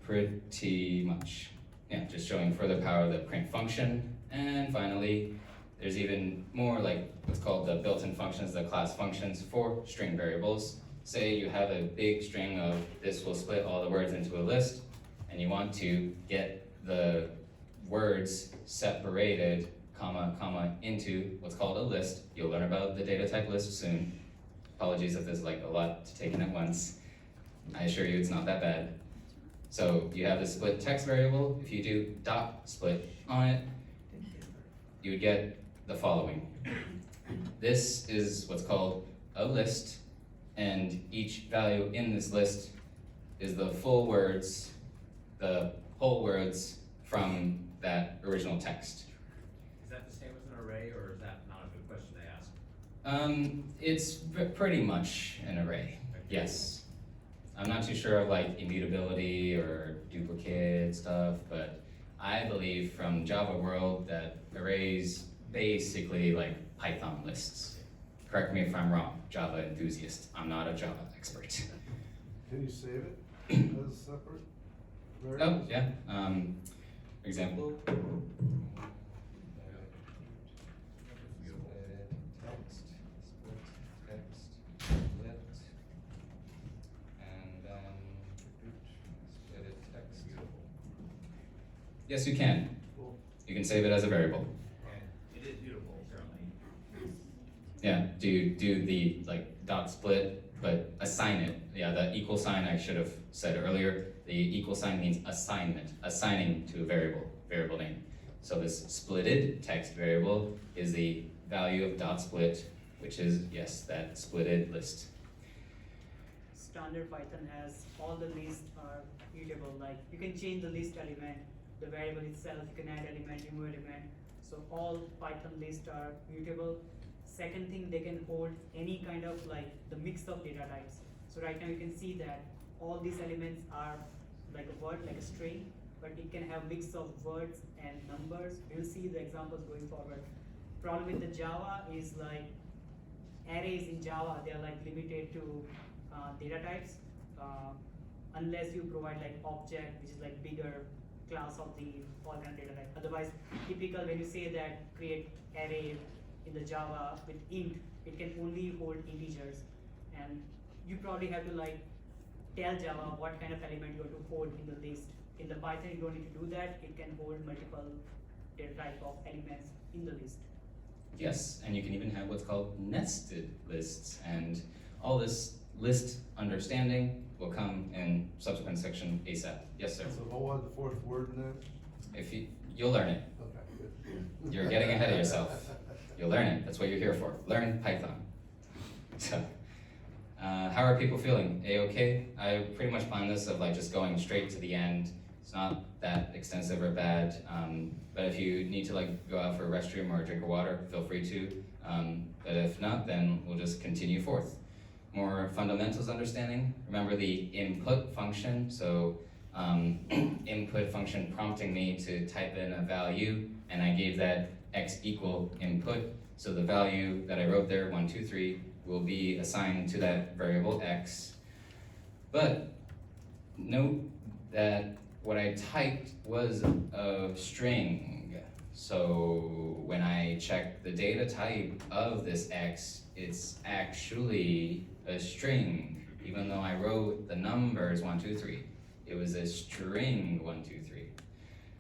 Pretty much. Yeah, just showing further power of the print function. And finally, there's even more like what's called the built-in functions, the class functions for string variables. Say you have a big string of this will split all the words into a list, and you want to get the words separated, comma, comma, into what's called a list. You'll learn about the data type list soon. Apologies if there's like a lot to take in at once. I assure you it's not that bad. So you have the split text variable. If you do dot split on it, you would get the following. This is what's called a list, and each value in this list is the full words, the whole words from that original text. Is that the same as an array, or is that not a good question to ask? It's pretty much an array, yes. I'm not too sure of like immutability or duplicate stuff, but I believe from Java world that arrays basically like Python lists. Correct me if I'm wrong, Java enthusiast. I'm not a Java expert. Can you save it as separate Oh, variables? yeah. Example. Yes, you can. Cool. You can save it as a variable. And it is beautiful, certainly. Yeah, do the like dot split, but assign it. Yeah, the equal sign I should have said earlier. The equal sign means assignment, assigning to a variable name. So this splitted text variable is the value of dot split, which is, yes, that splitted list. Standard Python has all the lists are mutable, like you can change the list element, the variable itself, you can add element, remove element. So all Python lists are mutable. Second thing, they can hold any kind of like the mix of data types. So right now you can see that all these elements are like a word, like a string, but it can have mix of words and numbers. We'll see the examples going forward. Problem with the Java is like arrays in Java, they're like limited to data types, unless you provide like object, which is like bigger class of the all kind of data type. Otherwise, typical when you say that create array in the Java with int, it can only hold integers, and you probably have to like tell Java what kind of element you want to hold in the list. In the Python, you don't need to do that. It can hold multiple data type of elements in the list. Yes, and you can even have what's called nested lists, and all this list understanding will come in subsequent section ASAP. Yes, sir. So if I wanted the 4th word in there? If you'll learn it. Okay, good. You're getting ahead of yourself. You'll learn it. That's what you're here for. Learn Python. So, how are people feeling? A-okay? I pretty much planned this of like just going straight to the end. It's not that extensive or bad, but if you need to like go out for a restroom or a drink of water, feel free to. But if not, then we'll just continue forth. More fundamentals understanding. Remember the input function. So input function prompting me to type in a value, and I gave that x equal input. So the value that I wrote there, 1, 2, 3, will be assigned to that variable x. But note that what I typed was a string. So when I check the data type of this x, it's actually a string, even though I wrote the numbers 1, 2, 3. It was a string 1, 2, 3.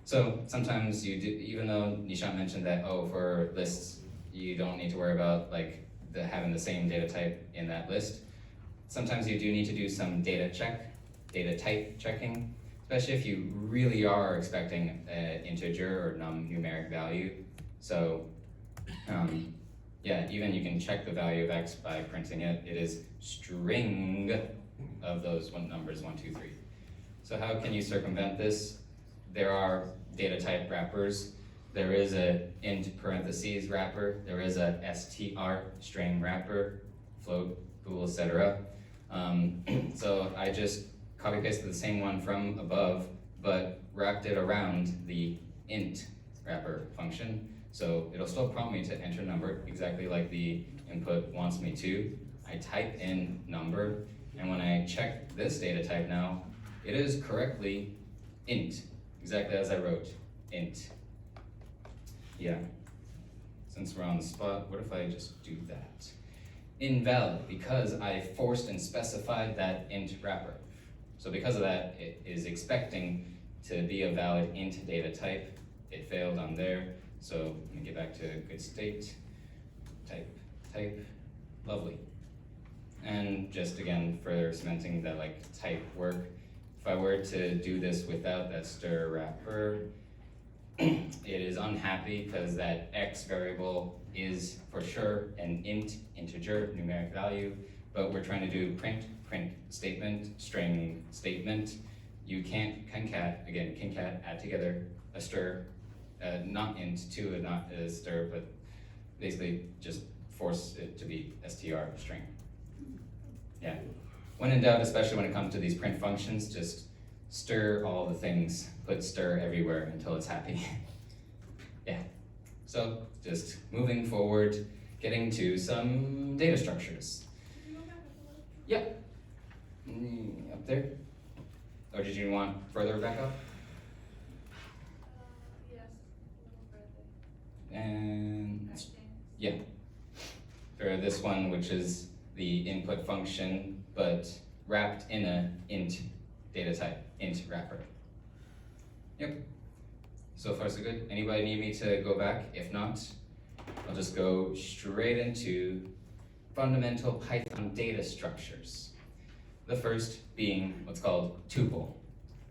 So sometimes you do, even though Nishan mentioned that, oh, for lists, you don't need to worry about like having the same data type in that list. Sometimes you do need to do some data type checking, especially if you really are expecting an integer or numeric value. So yeah, even you can check the value of x by printing it. It is string of those numbers 1, 2, 3. So how can you circumvent this? There are data type wrappers. There is a int parentheses wrapper. There is a str string wrapper, float, bool, etc. So I just copy pasted the same one from above, but wrapped it around the int wrapper function. So it'll still prompt me to enter number, exactly like the input wants me to. I type in number, and when I check this data type now, it is correctly int, exactly as I wrote, int. Yeah, since we're on the spot, what if I just do that? Invalid, because I forced and specified that int wrapper. So because of that, it is expecting to be a valid int data type. It failed on there, so let me get back to good state, type, lovely. And just again, further cementing that like type work, if I were to do this without that stir wrapper, it is unhappy because that x variable is for sure an integer, numeric value, but we're trying to do print statement, string statement. You can't concat, add together a stir, not int to not a stir, but basically just force it to be str, string. Yeah. When in doubt, especially when it comes to these print functions, just stir all the things, put stir everywhere until it's happy. Yeah. So just moving forward, getting to some data structures. Yep. Up there? Or did you want further back up? Yes, a little further. And I think. yeah. For this one, which is the input function, but wrapped in a int data type, int wrapper. Yep. So far so good. Anybody need me to go back? If not, I'll just go straight into fundamental Python data structures. The first being what's called tuple.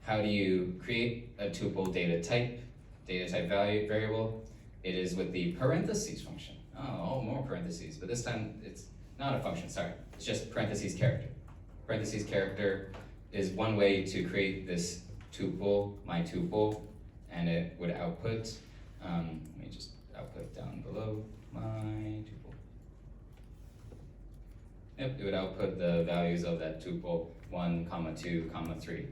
How do you create a tuple data type value variable? It is with the parentheses function. Oh, more parentheses, but this time it's not a function, sorry. It's just parentheses character. Parentheses character is one way to create this tuple, my tuple, and it would output, let me just output down below, my tuple. Yep, it would output the values of that tuple, 1, 2, 3.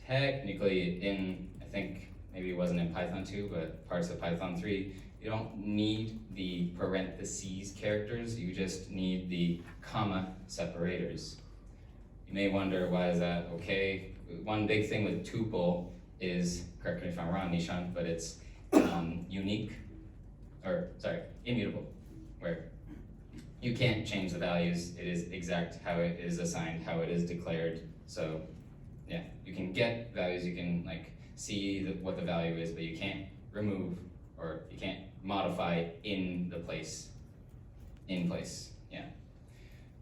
Technically in, I think maybe it wasn't in Python 2, but parts of Python 3, you don't need the parentheses characters, you just need the comma separators. You may wonder, why is that okay? One big thing with tuple is, correct me if I'm wrong, Nishan, but it's immutable, where you can't change the values. It is exact how it is assigned, how it is declared. So yeah, you can get values, you can like see what the value is, but you can't remove or you can't modify in place. Yeah.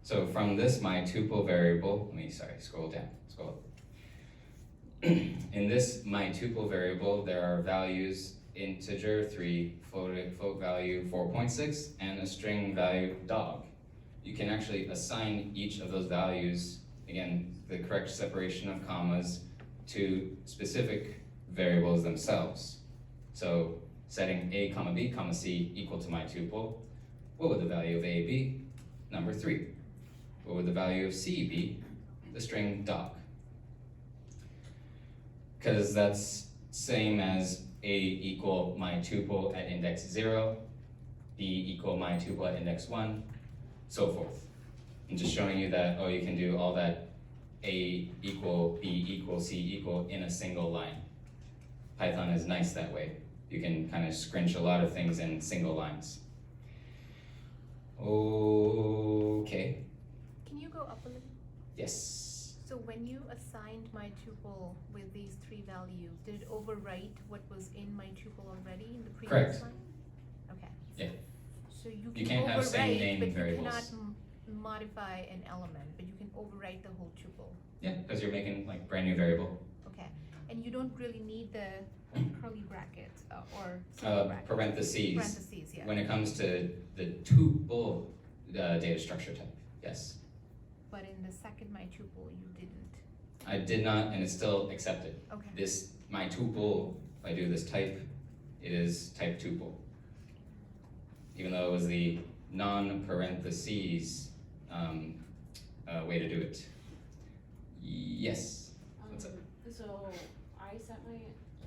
So from this my tuple variable, scroll up. In this my tuple variable, there are values integer 3, float value 4.6, and a string value dog. You can actually assign each of those values, again, the correct separation of commas, to specific variables themselves. So setting a comma b comma c equal to my tuple, what would the value of a be? Number 3. What would the value of c be? The string dog. because that's same as A equal my tuple at index 0, B equal my tuple at index 1, so forth. I'm just showing you that, oh, you can do all that A equal, B equal, C equal in a single line. Python is nice that way. You can kind of scrunch a lot of things in single lines. Okay, Can you go up a little? yes. So when you assigned my tuple with these 3 values, did it overwrite what was in my tuple already in the previous Correct. line? Okay. Yeah. So you You can can't have same overwrite, name but you variables. cannot modify an element, but you can overwrite the whole tuple. Yeah, because you're making like brand new variable. Okay. And you don't really need the curly brackets or single brackets. Parentheses. Parentheses, yeah. When it comes to the tuple data structure type, yes. But in the second my tuple, you didn't. I did not, and it's still accepted. Okay. This, my tuple, if I do this type, it is type tuple. Even though it was the non-parentheses way to do it. Yes, what's up? So I set my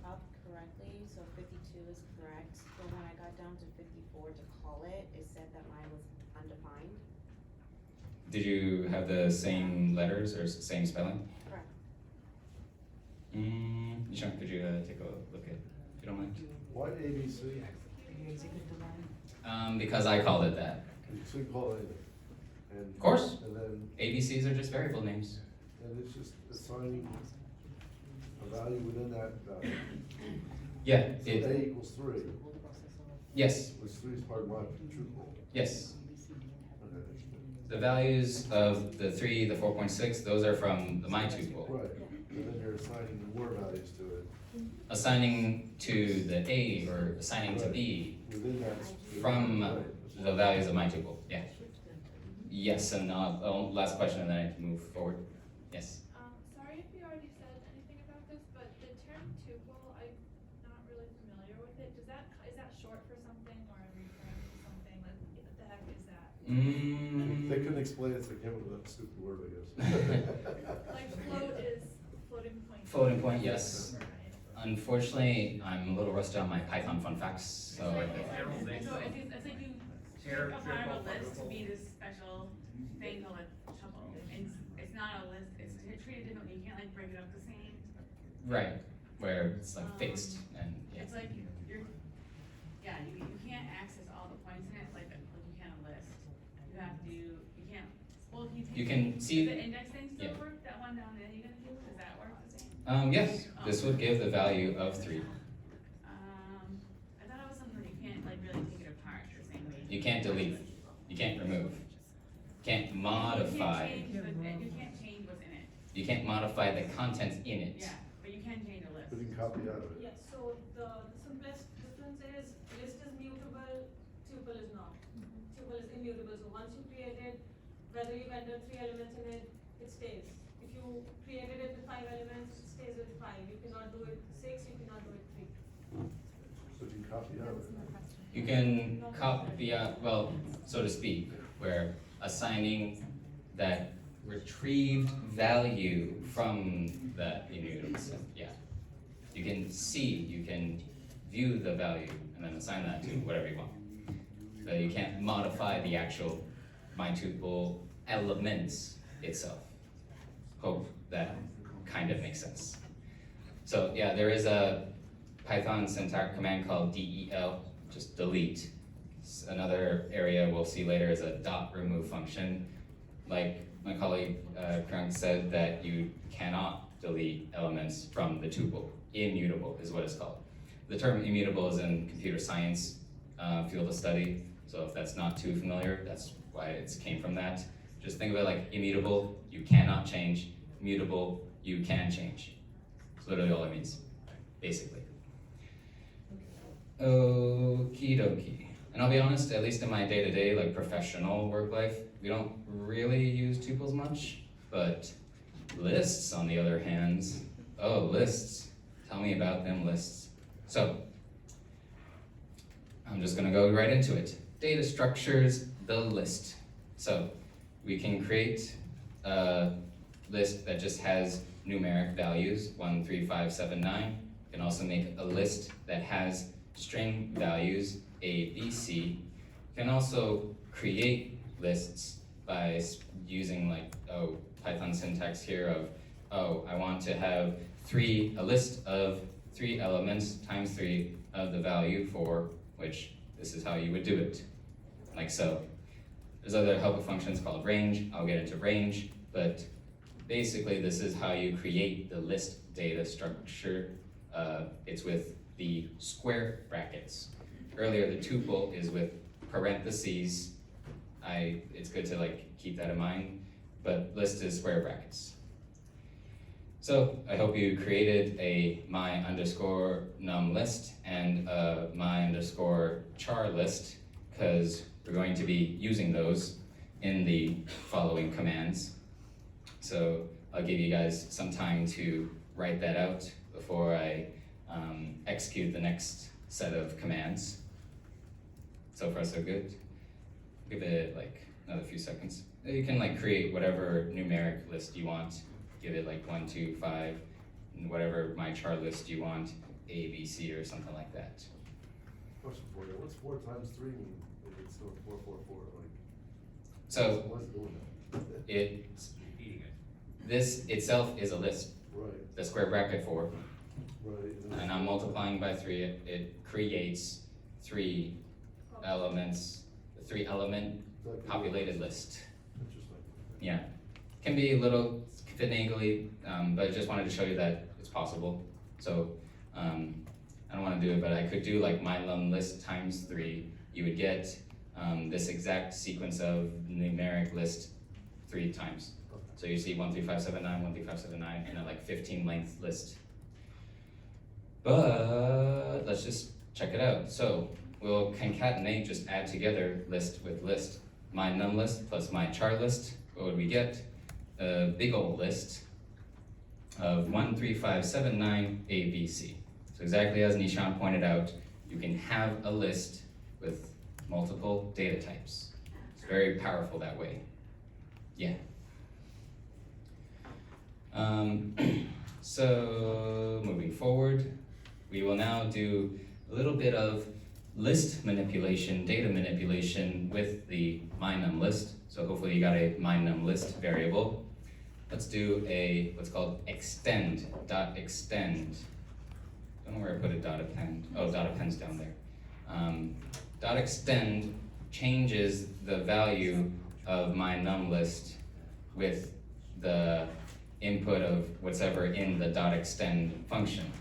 up correctly, so 52 is correct, but when I got down to 54 to call it, it said that mine was undefined. Did you have the same letters or same spelling? Correct. Nishan, could you take a look at, if you don't mind? Why ABC? Because I called it that. So you call it anything. And, Of course. And then, ABCs are just variable names. and it's just assigning a value within that value. Yeah, So it, A equals 3, yes, which 3 is part of my tuple. yes. Okay. The values of the 3, the 4.6, those are from the my tuple. Right, and then you're assigning more values to it. Assigning to the A or assigning to B Within that. from right, the values of my tuple, yeah. Yes, and last question and then I can move forward. Yes. Sorry if you already said anything about this, but the term tuple, I'm not really familiar with it. Is that short for something or a referring to something? Like, what the heck is that? They couldn't explain it, so they came up with that stupid word, I guess. Like float is floating point. Floating point, yes. Unfortunately, I'm a little rusty on my Python fun facts, so. So it's like you pick a part of a list to be this special thing called a tuple. And it's not a list, it's treated differently, you can't like break it up the same. Right, where it's like fixed and, yeah. It's like you can't access all the points in it like you can a list. You have to, you can't, well, if you take. You can see- Does the index thing still yeah. work, that one down there you're gonna do, does that work the same? Yes, this would give the value of 3. I thought it was something you can't like really take it apart the same way. You can't delete, you can't remove, can't modify, You can't change what's in it, you can't modify the contents in it. yeah, but you can change a list. But you can copy out of it. Yes, so the simplest difference is list is mutable, tuple is not. Tuple is immutable, so once you create it, whether you enter 3 elements in it, it stays. If you created it with 5 elements, it stays with 5. You cannot do it 6, you cannot do it 3. But you can copy out of it. You can copy out, well, so to speak, where assigning that retrieved value from that immutable set, yeah. You can see, you can view the value and then assign that to whatever you want. But you can't modify the actual my tuple elements itself. Hope that kind of makes sense. So yeah, there is a Python syntax command called del, just delete. Another area we'll see later is a dot remove function. Like my colleague Krunk said, that you cannot delete elements from the tuple. Immutable is what it's called. The term immutable is in computer science field of study, so if that's not too familiar, that's why it came from that. Just think of it like immutable, you cannot change. Mutable, you can change. It's literally all it means, basically. Okie dokie. And I'll be honest, at least in my day-to-day, like professional work life, we don't really use tuples much, but lists on the other hand, oh, lists. Tell me about them lists. So, I'm just gonna go right into it. Data structures, the list. So, we can create list that just has numeric values, 1, 3, 5, 7, 9. You can also make a list that has string values, A, B, C. You can also create lists by using like, Python syntax here of, I want to have a list of 3 elements times 3 of the value for which this is how you would do it, like so. There's other helper functions called range. I'll get into range, but basically this is how you create the list data structure. It's with the square brackets. Earlier, the tuple is with parentheses. It's good to like keep that in mind, but list is square brackets. So I hope you created a my_num list and a my_char list, because we're going to be using those in the following commands. So I'll give you guys some time to write that out before I execute the next set of commands. So far so good. Give it like another few seconds. You can like create whatever numeric list you want. Give it like 1, 2, 5, and whatever my char list you want, A, B, C, or something like that. Question for you, what's 4 times 3 mean if it's still 4, 4, 4, like? So What's it doing that? Repeating it. this itself is a list, Right, the square bracket 4, right. and I'm multiplying by 3, it creates 3 elements, a 3 element populated list. Interesting. Yeah, can be a little finagly, but I just wanted to show you that it's possible. So I don't want to do it, but I could do like my num list times 3. You would get this exact sequence of numeric list 3 times. So you see 1, 3, 5, 7, 9, 1, 3, 5, 7, 9, and a like 15 length list. But let's just check it out. So we'll concatenate, just add together list with list. My num list plus my char list. What would we get? A big old list of 1, 3, 5, 7, 9, A, B, C. So exactly as Nishan pointed out, you can have a list with multiple data types. It's very powerful that way. Yeah. So moving forward, we will now do a little bit of list manipulation, data manipulation with the mynum list. So hopefully you got a mynum list variable. Let's do a what's called extend, dot extend. Don't know where I put a dot append. Oh, dot append's down there. Dot extend changes the value of my num list with the input of whatever in the dot extend function,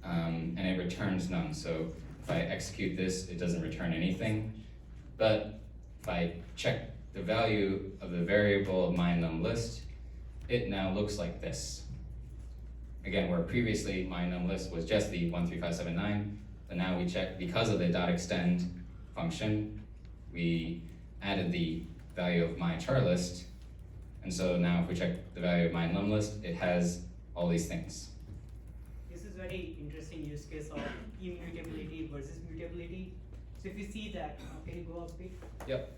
and it returns none. So if I execute this, it doesn't return anything. But if I check the value of the variable of my num list, it now looks like this. Again, where previously my num list was just the 1, 3, 5, 7, 9, but now we check because of the dot extend function, we added the value of my char list, and so now if we check the value of my num list, it has all these things. This is very interesting use case of immutability versus mutability. So if you see that, can you go up a bit? Yep.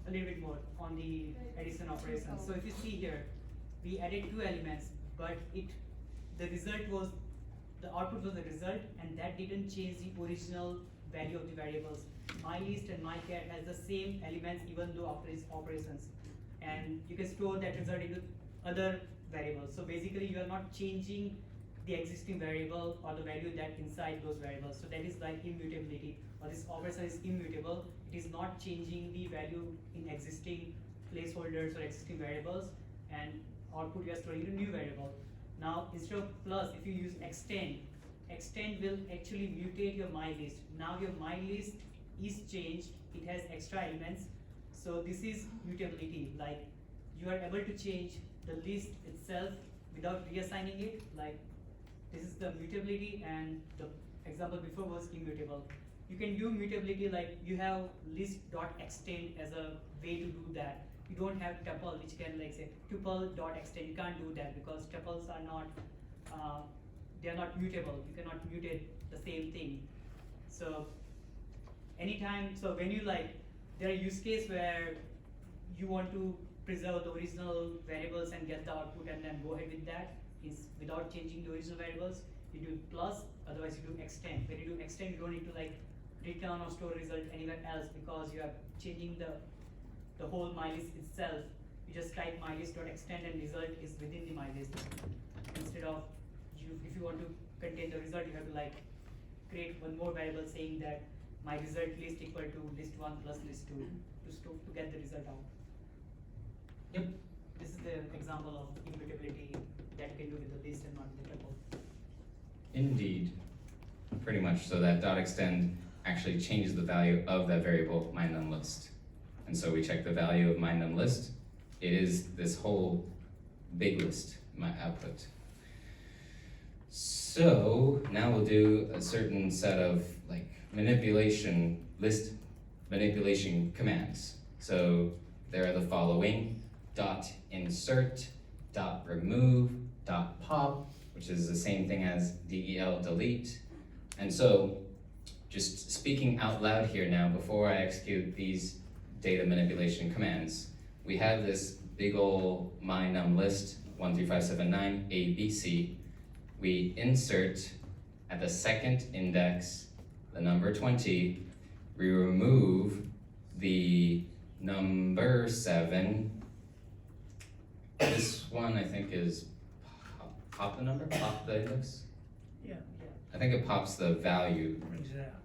A little bit more on the addition operation. So if you see here, we added 2 elements, but the output was the result, and that didn't change the original value of the variables. My list and my cat has the same elements even though after its operations, and you can store that result into other variables. So basically you are not changing the existing variable or the value that inside those variables. So that is like immutability, or this operation is immutable. It is not changing the value in existing placeholders or existing variables, and output you are storing in a new variable. Now instead of plus, if you use extend will actually mutate your my list. Now your my list is changed, it has extra elements. So this is mutability, like you are able to change the list itself without reassigning it. Like this is the mutability, and the example before was immutable. You can do mutability like you have list.extend as a way to do that. You don't have tuple which can like say tuple.extend. You can't do that because tuples are not they are not mutable. You cannot mutate the same thing. So anytime, so when you like, there are use case where you want to preserve the original variables and get the output and then go ahead with that is without changing the original variables. You do plus, otherwise you do extend. When you do extend, you don't need to like return or store result anywhere else because you are changing the whole mylist itself. You just type mylist.extend and result is within the mylist. Instead of if you want to contain the result, you have to like create one more variable saying that my result list equal to list1 plus list2 to get the result out. Yep, this is the example of immutability that you can do with the list and not with the tuple. Indeed, pretty much. So that dot extend actually changes the value of that variable myNumList. And so we check the value of myNumList. It is this whole big list, my output. So now we'll do a certain set of like list manipulation commands. So there are the following: dot insert, dot remove, dot pop, which is the same thing as del delete. And so just speaking out loud here now before I execute these data manipulation commands, we have this big ol' myNumList 13579 ABC. We insert at the second index the number 20. We remove the number 7. This one I think is pop the number, pop the index. Yeah. I think it pops the value Brings it out.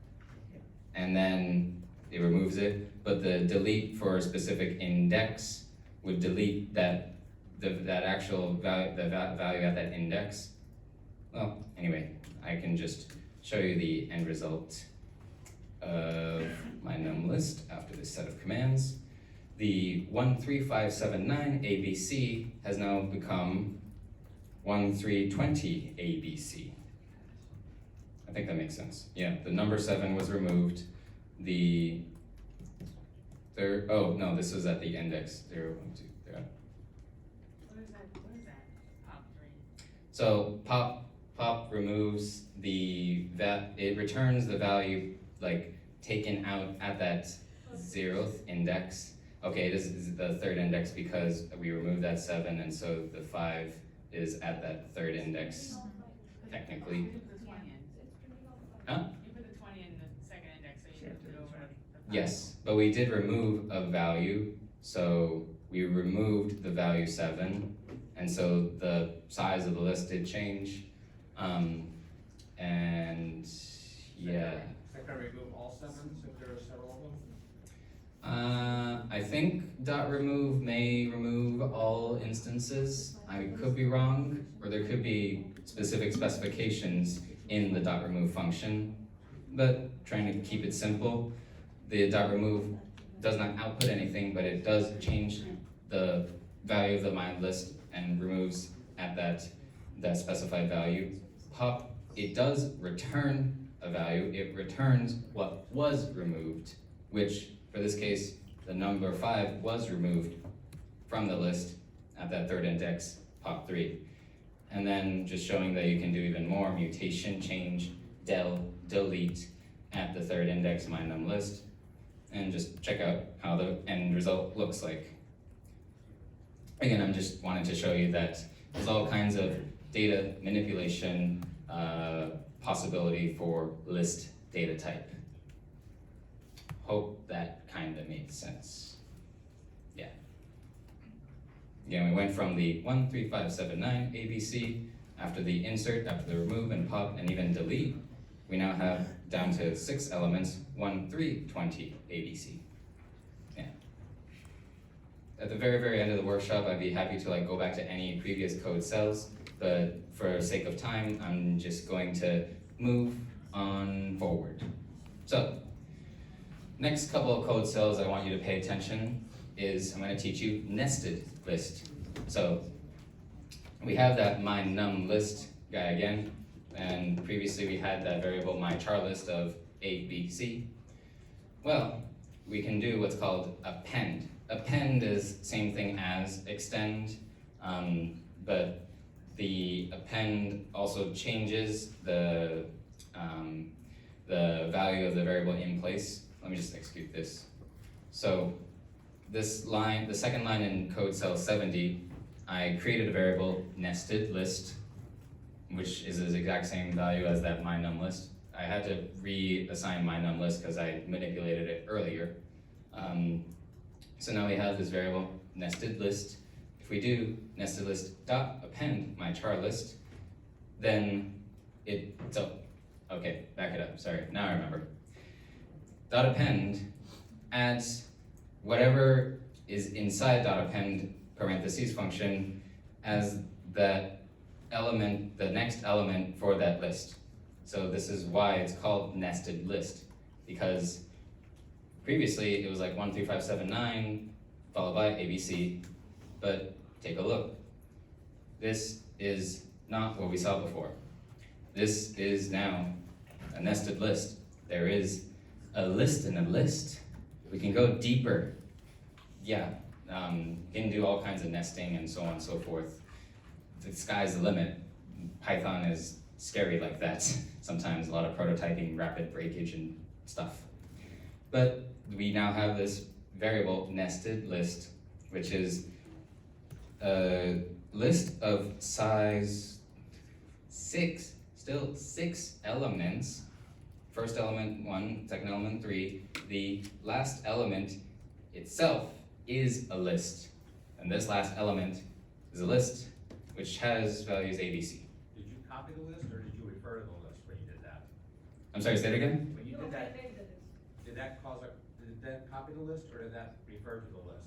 and then it removes it, but the delete for a specific index would delete that actual value, the value at that index. Well, anyway, I can just show you the end result of my NumList after this set of commands. The 13579 ABC has now become 1320 ABC. I think that makes sense. Yeah, the number 7 was removed. The third, oh no, this was at the index 0, 1, 2, 3. What is that? Pop 3. So pop removes it returns the value like taken out at that 0th index. Okay, this is the 3rd index because we removed that 7, and so the 5 is at that 3rd index technically. You put the 20 in. Huh? You put the 20 in the second index, so you put it over the 5. Yes, but we did remove a value, so we removed the value 7, and so the size of the list did change. And yeah. Is that gonna remove all 7 since there are several of them? I think dot remove may remove all instances. I could be wrong, or there could be specific specifications in the dot remove function, but trying to keep it simple. The dot remove does not output anything, but it does change the value of the myList and removes at that specified value. Pop, it does return a value. It returns what was removed, which for this case, the number 5 was removed from the list at that 3rd index, pop 3. And then just showing that you can do even more: mutation, change, delete at the 3rd index myNumList, and just check out how the end result looks like. Again, I'm just wanting to show you that there's all kinds of data manipulation possibility for list data type. Hope that kind of made sense. Yeah. Again, we went from the 13579 ABC after the insert, after the remove and pop and even delete. We now have down to 6 elements, 1320 ABC. Yeah. At the very, very end of the workshop, I'd be happy to go back to any previous code cells, but for sake of time, I'm just going to move on forward. So, next couple of code cells I want you to pay attention is I'm going to teach you nested list. So we have that myNumList guy again, and previously we had that variable myCharList of A, B, C. Well, we can do what's called append. Append is same thing as extend, but the append also changes the value of the variable in place. Let me just execute this. So this line, the second line in code cell 70, I created a variable nested list, which is the exact same value as that mynum list. I had to reassign mynum list because I manipulated it earlier. So now we have this variable nested list. If we do nested list dot append my char list, then okay, back it up, sorry, now I remember. Dot append adds whatever is inside dot append parentheses function as that element, the next element for that list. So this is why it's called nested list, because previously it was like 1 through 5, 7, 9, followed by ABC, but take a look. This is not what we saw before. This is now a nested list. There is a list in a list. We can go deeper. Yeah, you can do all kinds of nesting and so on and so forth. The sky's the limit. Python is scary like that. Sometimes a lot of prototyping, rapid breakage and stuff. But we now have this variable nested list, which is a list of size 6, still 6 elements. First element 1, second element 3. The last element itself is a list. And this last element is a list which has values ABC. Did you copy the list or did you refer to the list when you did that? I'm sorry, say it again? When you did that, did that copy the list or did that refer to the list?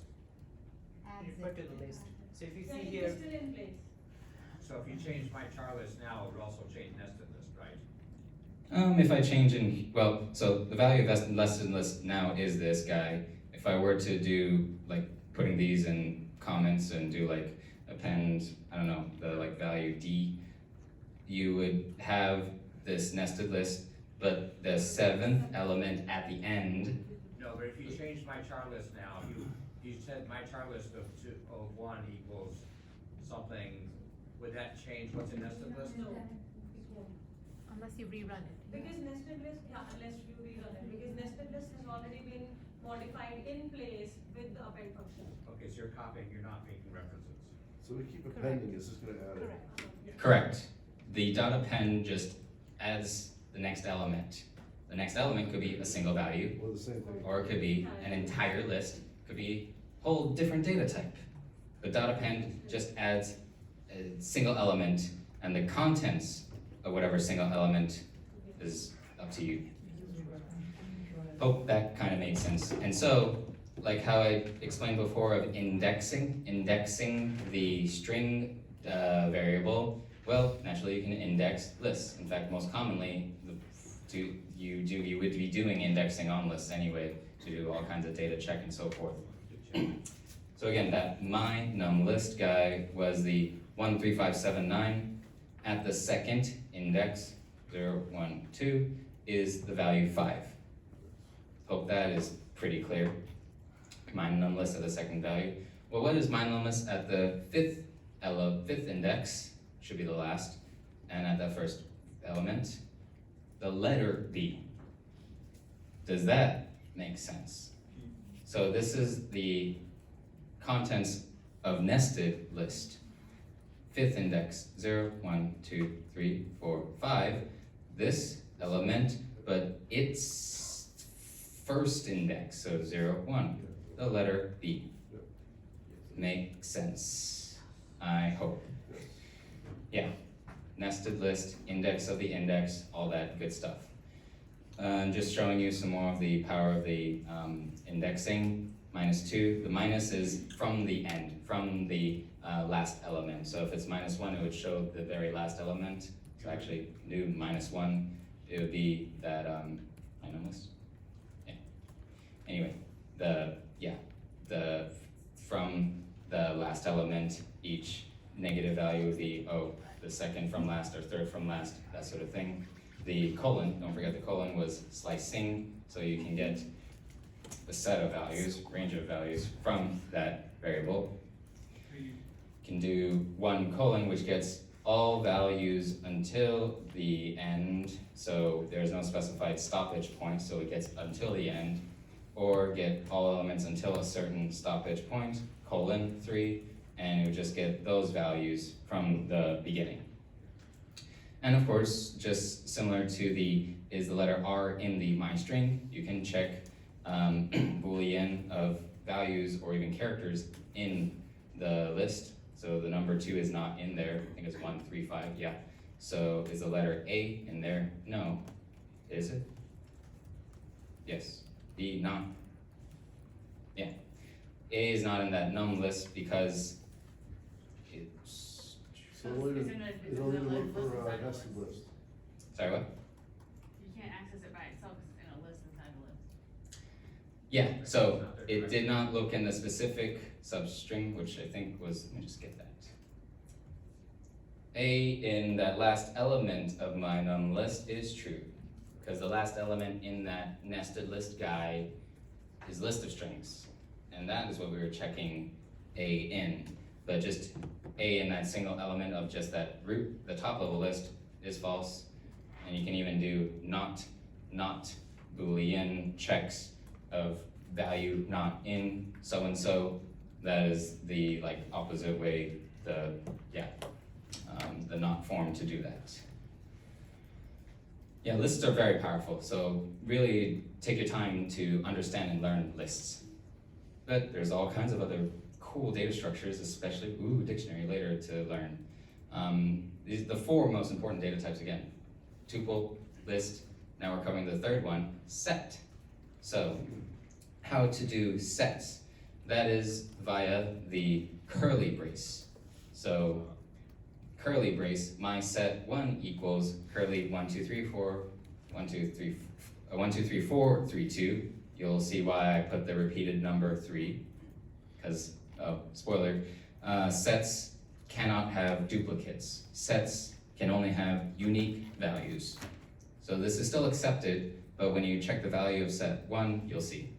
Refer to the list. So if you Yeah, see it here, is still in place. So if you change my char list now, it would also change nested list, right? If I change well, so the value of nested list now is this guy. If I were to do like putting these in comments and do like append, I don't know, the like value D, you would have this nested list, but the 7th element at the end. No, but if you change my char list now, you said my char list of 1 equals something, would that change what's in nested list? No. Unless you rerun it. Because nested list, yeah, unless you rerun it, because nested list has already been modified in place with the append function. Okay, so you're copying, you're not making references. So we keep appending, it's just gonna add it. Correct. The dot append just adds the next element. The next element could be a single value, Or the same thing. or it could be an entire list, could be a whole different data type. The dot append just adds a single element, and the contents of whatever single element is up to you. Hope that kind of makes sense. And so, like how I explained before of indexing the string variable, well, naturally you can index lists. In fact, most commonly, you would be doing indexing on lists anyway to do all kinds of data check and so forth. So again, that my num list guy was the 1, 3, 5, 7, 9. At the second index, 0, 1, 2, is the value 5. Hope that is pretty clear. My num list at the second value. Well, what is my num list at the fifth index? Should be the last. And at that first element, the letter B. Does that make sense? So this is the contents of nested list. 5th index, 0, 1, 2, 3, 4, 5. This element, but its first index, so 0, 1, the letter B. Makes sense, I hope. Yeah, nested list, index of the index, all that good stuff. Just showing you some more of the power of the indexing. -2, the minus is from the end, from the last element. So if it's -1, it would show the very last element. So actually, new -1, it would be that minus list. Yeah. Anyway, from the last element, each negative value would be the second from last or third from last, that sort of thing. The colon, don't forget the colon was slicing, so you can get a set of values, range of values from that variable. You can do 1 colon, which gets all values until the end, so there's no specified stoppage point, so it gets until the end. or get all elements until a certain stoppage point, colon 3, and it would just get those values from the beginning. And of course, just similar to the is the letter R in the my string, you can check Boolean of values or even characters in the list. So the number 2 is not in there. I think it's 1, 3, 5, yeah. So is the letter A in there? No. Is it? Yes. B, not. Yeah. A is not in that num list because it's. So it'll even look for a nested list. Sorry, what? You can't access it by itself because it's in a list inside a list. Yeah, so it did not look in the specific substring, which I think was, let me just get that. A in that last element of my num list is true, because the last element in that nested list guide is list of strings, and that is what we were checking A in. But just A in that single element of just that root, the top level list, is false, and you can even do not Boolean checks of value not in so and so. That is the like opposite way, the not form to do that. Yeah, lists are very powerful, so really take your time to understand and learn lists. But there's all kinds of other cool data structures, especially, dictionary later to learn. These are the 4 most important data types again. Tuple, list, now we're covering the third one, set. So, how to do sets? That is via the curly brace. So, curly brace, my set 1 equals curly 1, 2, 3, 4, 1, 2, 3, 1, 2, 3, 4, 3, 2. You'll see why I put the repeated number 3, because, spoiler, sets cannot have duplicates. Sets can only have unique values. So this is still accepted, but when you check the value of set 1, you'll see.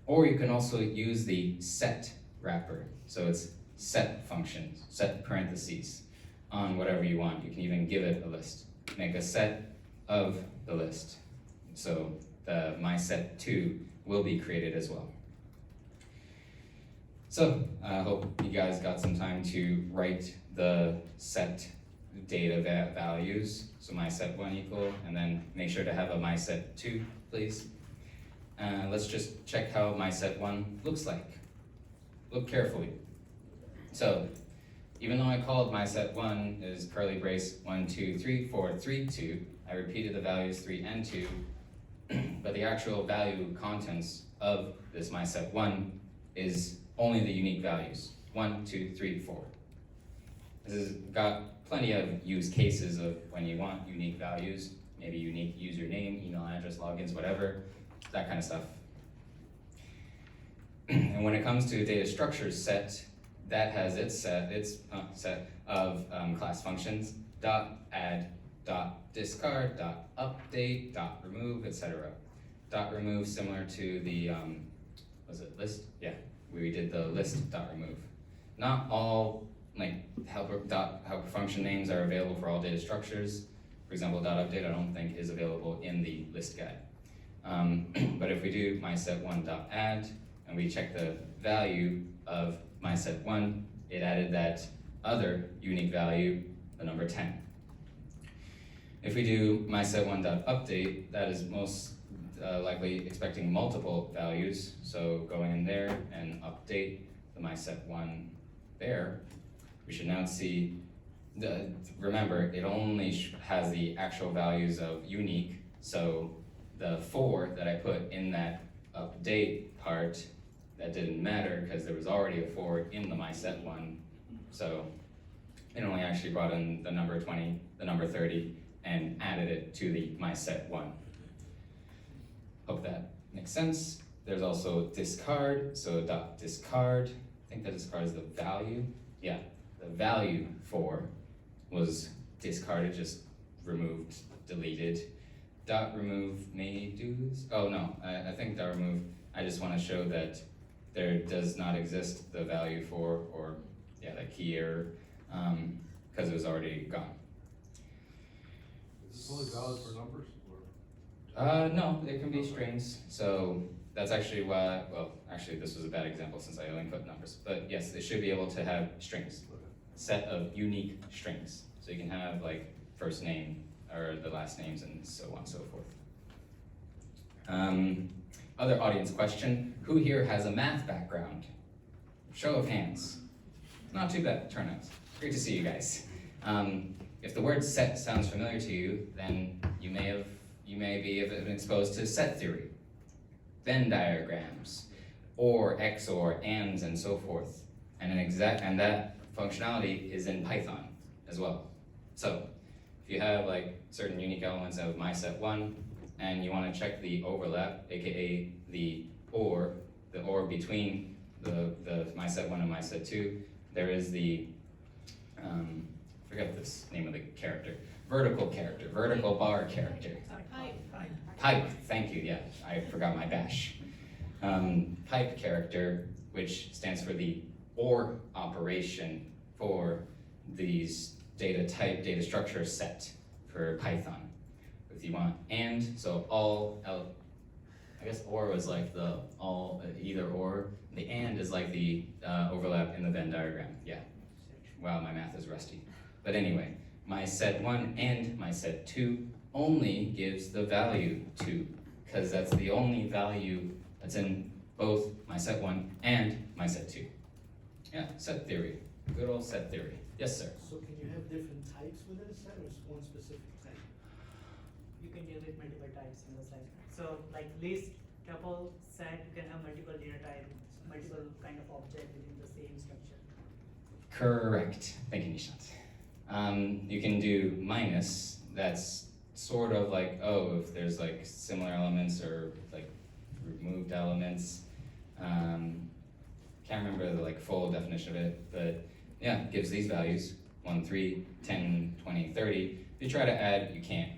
Or you can also use the set wrapper. So it's set function, set parentheses on whatever you want. You can even give it a list. Make a set of the list. So the my set 2 will be created as well. So I hope you guys got some time to write the set data values. So my set 1 equal, and then make sure to have a my set 2, please. Let's just check how my set 1 looks like. Look carefully. So even though I called my set 1 is curly brace 1, 2, 3, 4, 3, 2, I repeated the values 3 and 2, but the actual value contents of this my set 1 is only the unique values, 1, 2, 3, 4. This has got plenty of use cases of when you want unique values, maybe unique username, email address, logins, whatever, that kind of stuff. And when it comes to data structures set, that has its set of class functions, dot add, dot discard, dot update, dot remove, etc. Dot remove similar to the, was it list? Yeah, we did the list dot remove. Not all like helper function names are available for all data structures. For example, dot update I don't think is available in the list guide. But if we do my set 1 dot add and we check the value of my set 1, it added that other unique value, the number 10. If we do my set 1 dot update, that is most likely expecting multiple values. So going in there and update the my set 1 there, we should now see remember it only has the actual values of unique. So the 4 that I put in that update part, that didn't matter because there was already a 4 in the my set 1. So it only actually brought in the number 20, the number 30, and added it to the my set 1. Hope that makes sense. There's also discard, so dot discard. I think that discard is the value. Yeah, the value 4 was discarded, just removed, deleted. Dot remove may do this. Oh no, I think dot remove, I just want to show that there does not exist the value 4 or that key error because it was already gone. Is this only valid for numbers or? No, it can be strings. So that's actually why, well, actually this was a bad example since I only put numbers, but yes, it should be able to have strings, set of unique strings. So you can have like first name or the last names and so on and so forth. Other audience question, who here has a math background? Show of hands. Not too bad turnout. Great to see you guys. If the word set sounds familiar to you, then you may be been exposed to set theory, Venn diagrams, or XOR, ANDs, and so forth. And that functionality is in Python as well. So if you have like certain unique elements of my set 1, and you want to check the overlap, aka the OR between the my set 1 and my set 2, there is the I forget this name of the character. Vertical bar character. Pipe, thank you, yeah, I forgot my bash. Pipe character, which stands for the OR operation for these data structure set for Python. If you want and, so I guess OR was like the all, either or. The and is like the overlap in the Venn diagram, yeah. Wow, my math is rusty. But anyway, my set 1 and my set 2 only gives the value 2, because that's the only value that's in both my set 1 and my set 2. Yeah, set theory. Good old set theory. Yes, sir? So can you have different types within a set, or is one specific type? You can generate multiple types in the set. So like list, tuple, set, you can have multiple data types, multiple kind of object within the same structure. Correct. Thank you, Nishant. You can do minus, that's sort of like, oh, if there's like similar elements or like removed elements. Can't remember the like full definition of it, but yeah, gives these values, 1, 3, 10, 20, 30. If you try to add, you can't.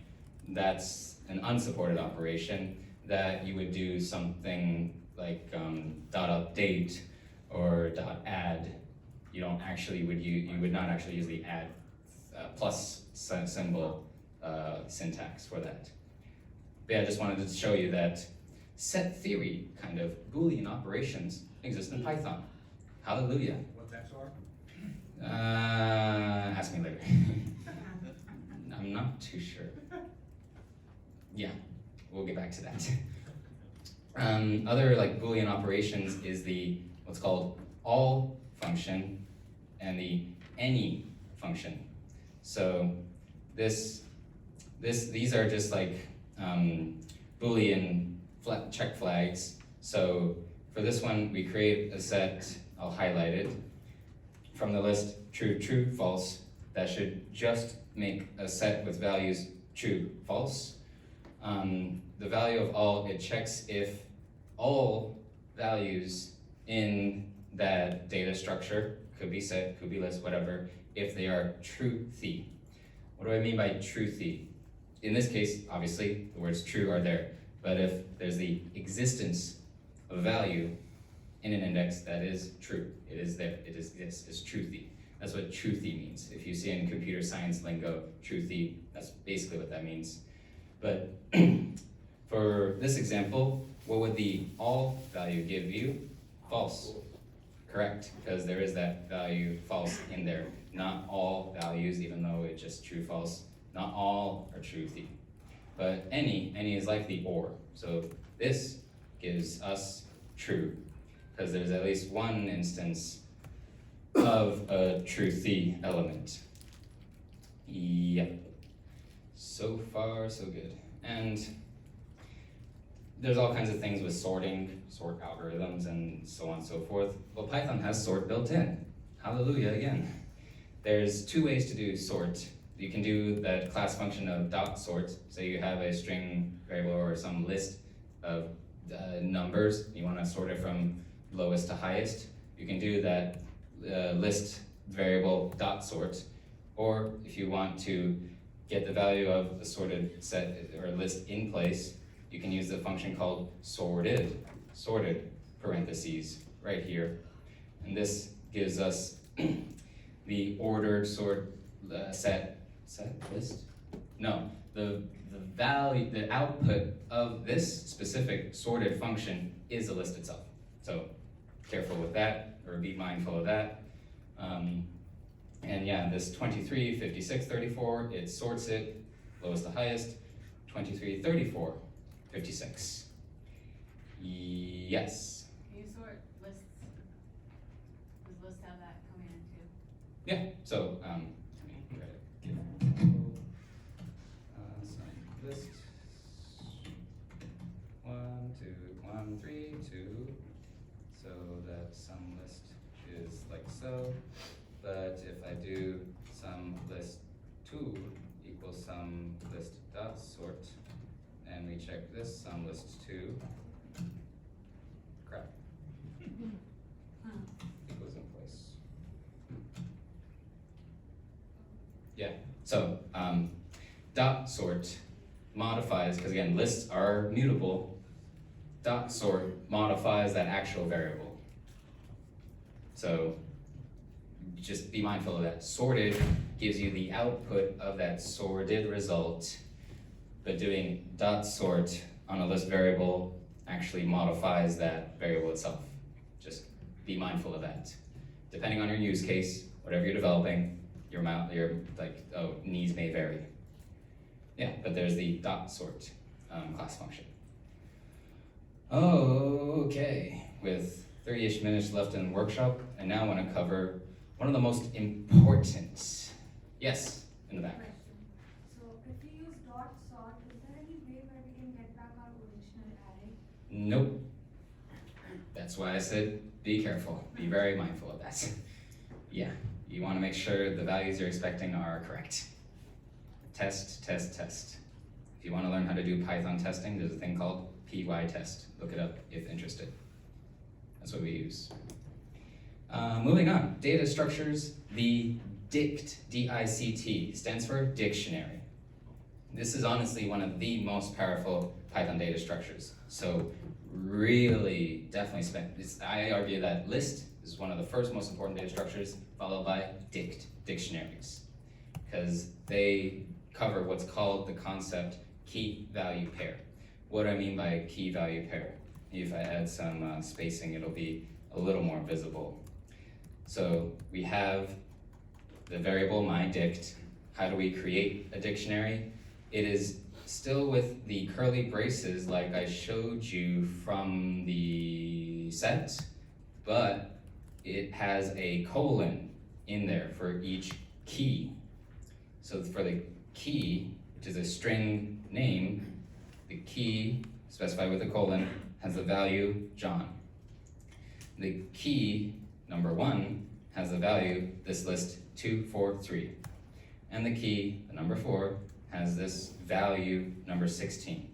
That's an unsupported operation that you would do something like dot update or dot add. You don't actually you would not actually use the add plus symbol syntax for that. But yeah, I just wanted to show you that set theory kind of Boolean operations exist in Python. Hallelujah. What's XOR? Ask me later. I'm not too sure. Yeah, we'll get back to that. Other like Boolean operations is the what's called all function and the any function. So these are just like Boolean check flags. So for this one, we create a set, I'll highlight it, from the list true, true, false. That should just make a set with values true, false. The value of all, it checks if all values in that data structure, could be set, could be list, whatever, if they are truthy. What do I mean by truthy? In this case, obviously, the words true are there, but if there's the existence of a value in an index that is true, it is there, it exists, it's truthy. That's what truthy means. If you see in computer science lingo, truthy, that's basically what that means. But for this example, what would the all value give you? False. Correct, because there is that value false in there. Not all values, even though it's just true, false, not all are truthy. But any is like the or. So this gives us true, because there's at least one instance of a truthy element. Yep. So far, so good. And there's all kinds of things with sorting, sort algorithms, and so on and so forth. Well, Python has sort built in. Hallelujah again. There's two ways to do sort. You can do that class function of dot sort. So you have a string variable or some list of numbers. You want to sort it from lowest to highest. You can do that list variable dot sort. Or if you want to get the value of the sorted set or list in place, you can use the function called sorted parentheses right here. And this gives us the ordered sort set list? No, the the output of this specific sorted function is the list itself. So careful with that, or be mindful of that. And yeah, this 23, 56, 34, it sorts it lowest to highest, 23, 34, 56. Yes. Can you sort lists? Does lists have that coming in too? Yeah, so, let me try to get some list. 1, 2, 1, 3, 2. So that some list is like so. But if I do some list 2 equals some list dot sort, and we check this some list 2, crap. Equals in place. Yeah, so dot sort modifies, because again, lists are mutable, dot sort modifies that actual variable. So just be mindful of that. Sorted gives you the output of that sorted result, but doing dot sort on a list variable actually modifies that variable itself. Just be mindful of that. Depending on your use case, whatever you're developing, your needs may vary. Yeah, but there's the dot sort class function. Okay, with 30-ish minutes left in the workshop, I now want to cover one of the most important. Yes, in the back. So if we use dot sort, is there any way where we can get back our original array? Nope. That's why I said be careful. Be very mindful of that. Yeah, you want to make sure the values you're expecting are correct. Test, test, test. If you want to learn how to do Python testing, there's a thing called PyTest. Look it up if interested. That's what we use. Moving on, data structures. The DICT, D-I-C-T, stands for dictionary. This is honestly one of the most powerful Python data structures. So really, definitely I argue that list is one of the first most important data structures, followed by DICT, dictionaries, because they cover what's called the concept key value pair. What do I mean by key value pair? If I add some spacing, it'll be a little more visible. So we have the variable myDict. How do we create a dictionary? It is still with the curly braces like I showed you from the set, but it has a colon in there for each key. So for the key, which is a string name, the key specified with a colon has the value John. The key number 1 has the value this list 2, 4, 3. And the key, the number 4, has this value number 16.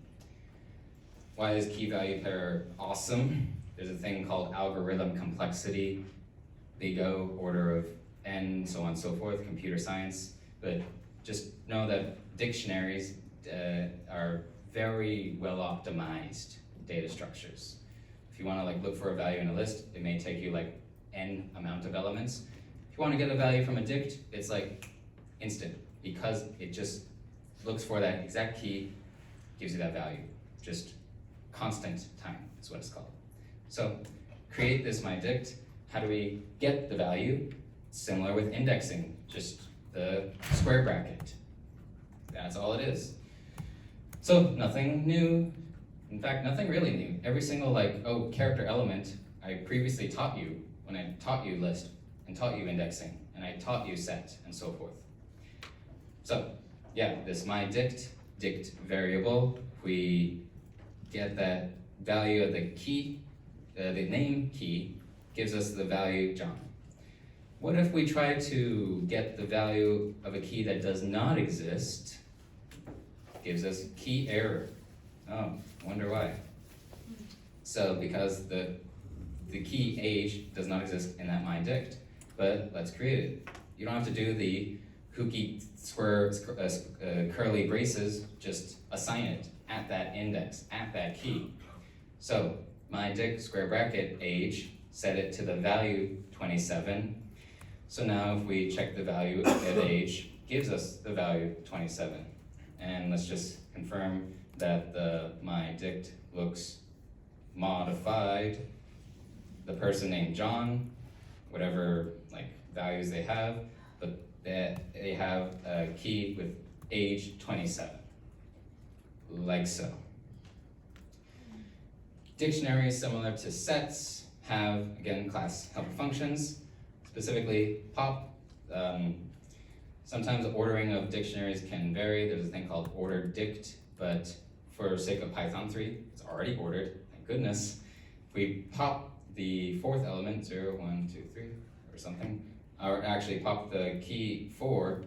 Why is key value pair awesome? There's a thing called algorithm complexity. They go order of n, so on and so forth, computer science. But just know that dictionaries are very well optimized data structures. If you want to look for a value in a list, it may take you n amount of elements. If you want to get a value from a dict, it's instant, because it just looks for that exact key, gives you that value. Just constant time is what it's called. So create this myDict. How do we get the value? Similar with indexing, just the square bracket. That's all it is. So nothing new. In fact, nothing really new. Every single character element I previously taught you when I taught you list and taught you indexing and I taught you set and so forth. So yeah, this myDict, dict variable, we get that value of the key, the name key, gives us the value John. What if we try to get the value of a key that does not exist? Gives us key error. Oh, wonder why. So because the key age does not exist in that myDict, but let's create it. You don't have to do the kooky square curly braces, just assign it at that index, at that key. So myDict square bracket age, set it to the value 27. So now if we check the value at age, gives us the value 27. And let's just confirm that my dict looks modified. The person named John, whatever like values they have, but they have a key with age 27, like so. Dictionaries similar to sets have, again, class helper functions, specifically pop. Sometimes the ordering of dictionaries can vary. There's a thing called ordered dict, but for sake of Python 3, it's already ordered, thank goodness. If we pop the fourth element, 0, 1, 2, 3, or something, or actually pop the key 4,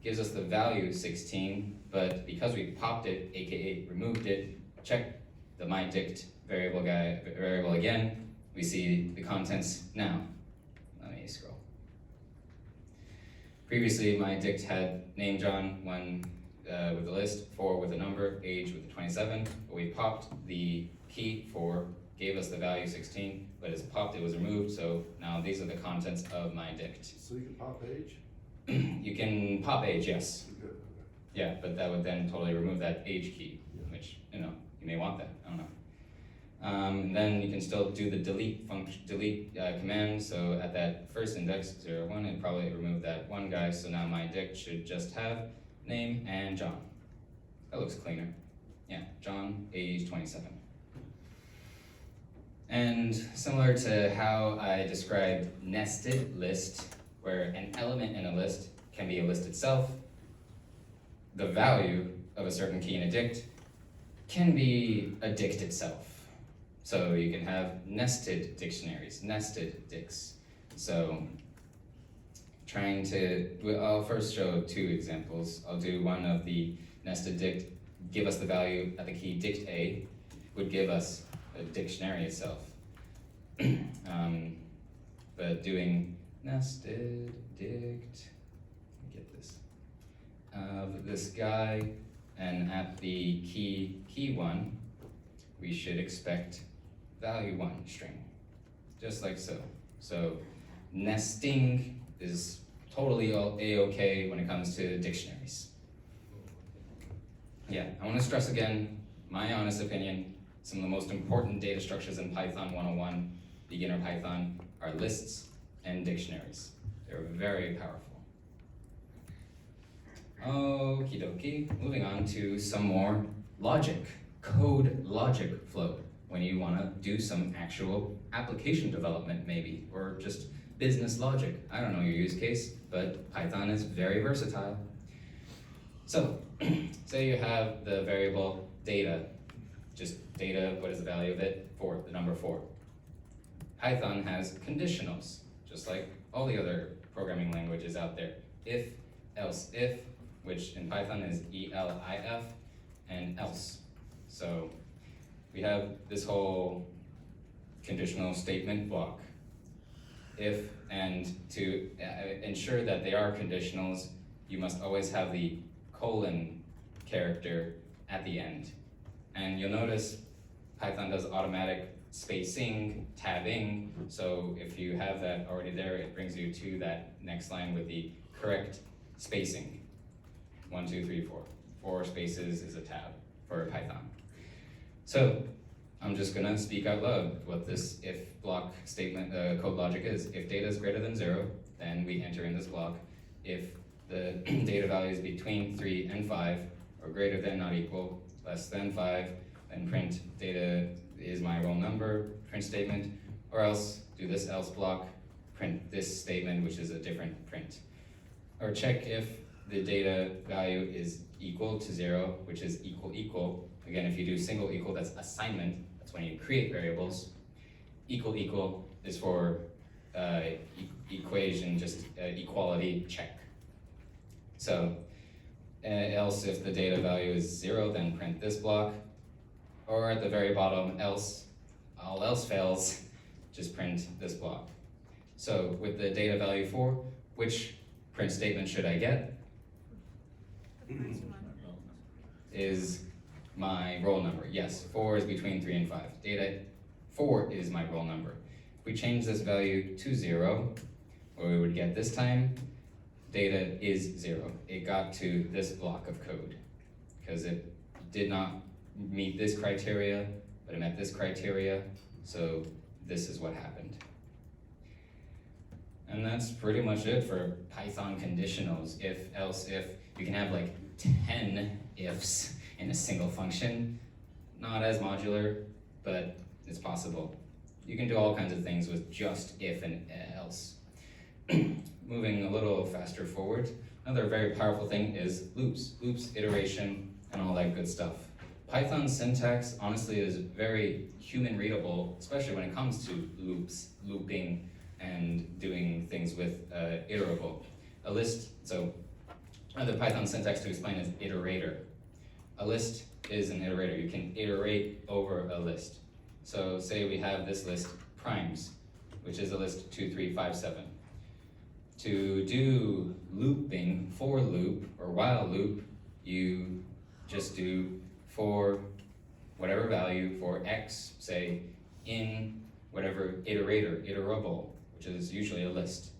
gives us the value 16, but because we popped it, aka removed it, check the myDict variable again, we see the contents now. Let me scroll. Previously, myDict had name John, 1 with a list, 4 with a number, age with a 27, but we popped the key 4, gave us the value 16, but as popped, it was removed, so now these are the contents of myDict. So you can pop age? You can pop age, yes. Good, okay. Yeah, but that would then totally remove that age key, which, you know, you may want that, I don't know. Then you can still do the delete command, so at that first index, 0, 1, it probably removed that one guy, so now myDict should just have name and John. That looks cleaner. Yeah, John, age 27. And similar to how I described nested list, where an element in a list can be a list itself, the value of a certain key in a dict can be a dict itself. So you can have nested dictionaries, nested dicts. So I'll first show 2 examples. I'll do one of the nested dict, give us the value at the key dict A, would give us a dictionary itself. But doing nested dict, get this, of this guy, and at the key 1, we should expect value 1 string, just like so. So nesting is totally a-okay when it comes to dictionaries. Yeah, I want to stress again, my honest opinion, some of the most important data structures in Python 101, beginner Python, are lists and dictionaries. They're very powerful. Okie dokie, moving on to some more logic, code logic flow, when you want to do some actual application development maybe, or just business logic. I don't know your use case, but Python is very versatile. So, say you have the variable data, just data, what is the value of it? 4, the number 4. Python has conditionals, just like all the other programming languages out there. If, else, if, which in Python is ELIF, and else. So we have this whole conditional statement block. If, and to ensure that they are conditionals, you must always have the colon character at the end. And you'll notice Python does automatic spacing, tabbing, so if you have that already there, it brings you to that next line with the correct spacing. 1, 2, 3, 4. 4 spaces is a tab for Python. So I'm just gonna speak out loud what this if block statement code logic is. If data is greater than 0, then we enter in this block. If the data value is between 3 and 5, or greater than, not equal, less than 5, then print data is my roll number, print statement, or else do this else block, print this statement, which is a different print. Or check if the data value is equal to 0, which is equal. Again, if you do single equal, that's assignment. That's when you create variables. Equal is for equation, just equality check. So else if the data value is 0, then print this block. Or at the very bottom, else, all else fails, just print this block. So with the data value 4, which print statement should I get? The first one. Is my roll number. Yes, 4 is between 3 and 5. Data 4 is my roll number. If we change this value to 0, what we would get this time, data is 0. It got to this block of code because it did not meet this criteria, but it met this criteria, so this is what happened. And that's pretty much it for Python conditionals. If, else, if. You can have like 10 ifs in a single function. Not as modular, but it's possible. You can do all kinds of things with just if and else. Moving a little faster forward, another very powerful thing is loops. Loops, iteration, and all that good stuff. Python syntax, honestly, is very human readable, especially when it comes to loops, looping, and doing things with iterable. A list, so the Python syntax to explain is iterator. A list is an iterator. You can iterate over a list. So say we have this list primes, which is a list 2, 3, 5, 7. To do looping, for loop, or while loop, you just do for whatever value for x, say, in whatever iterator, iterable, which is usually a list.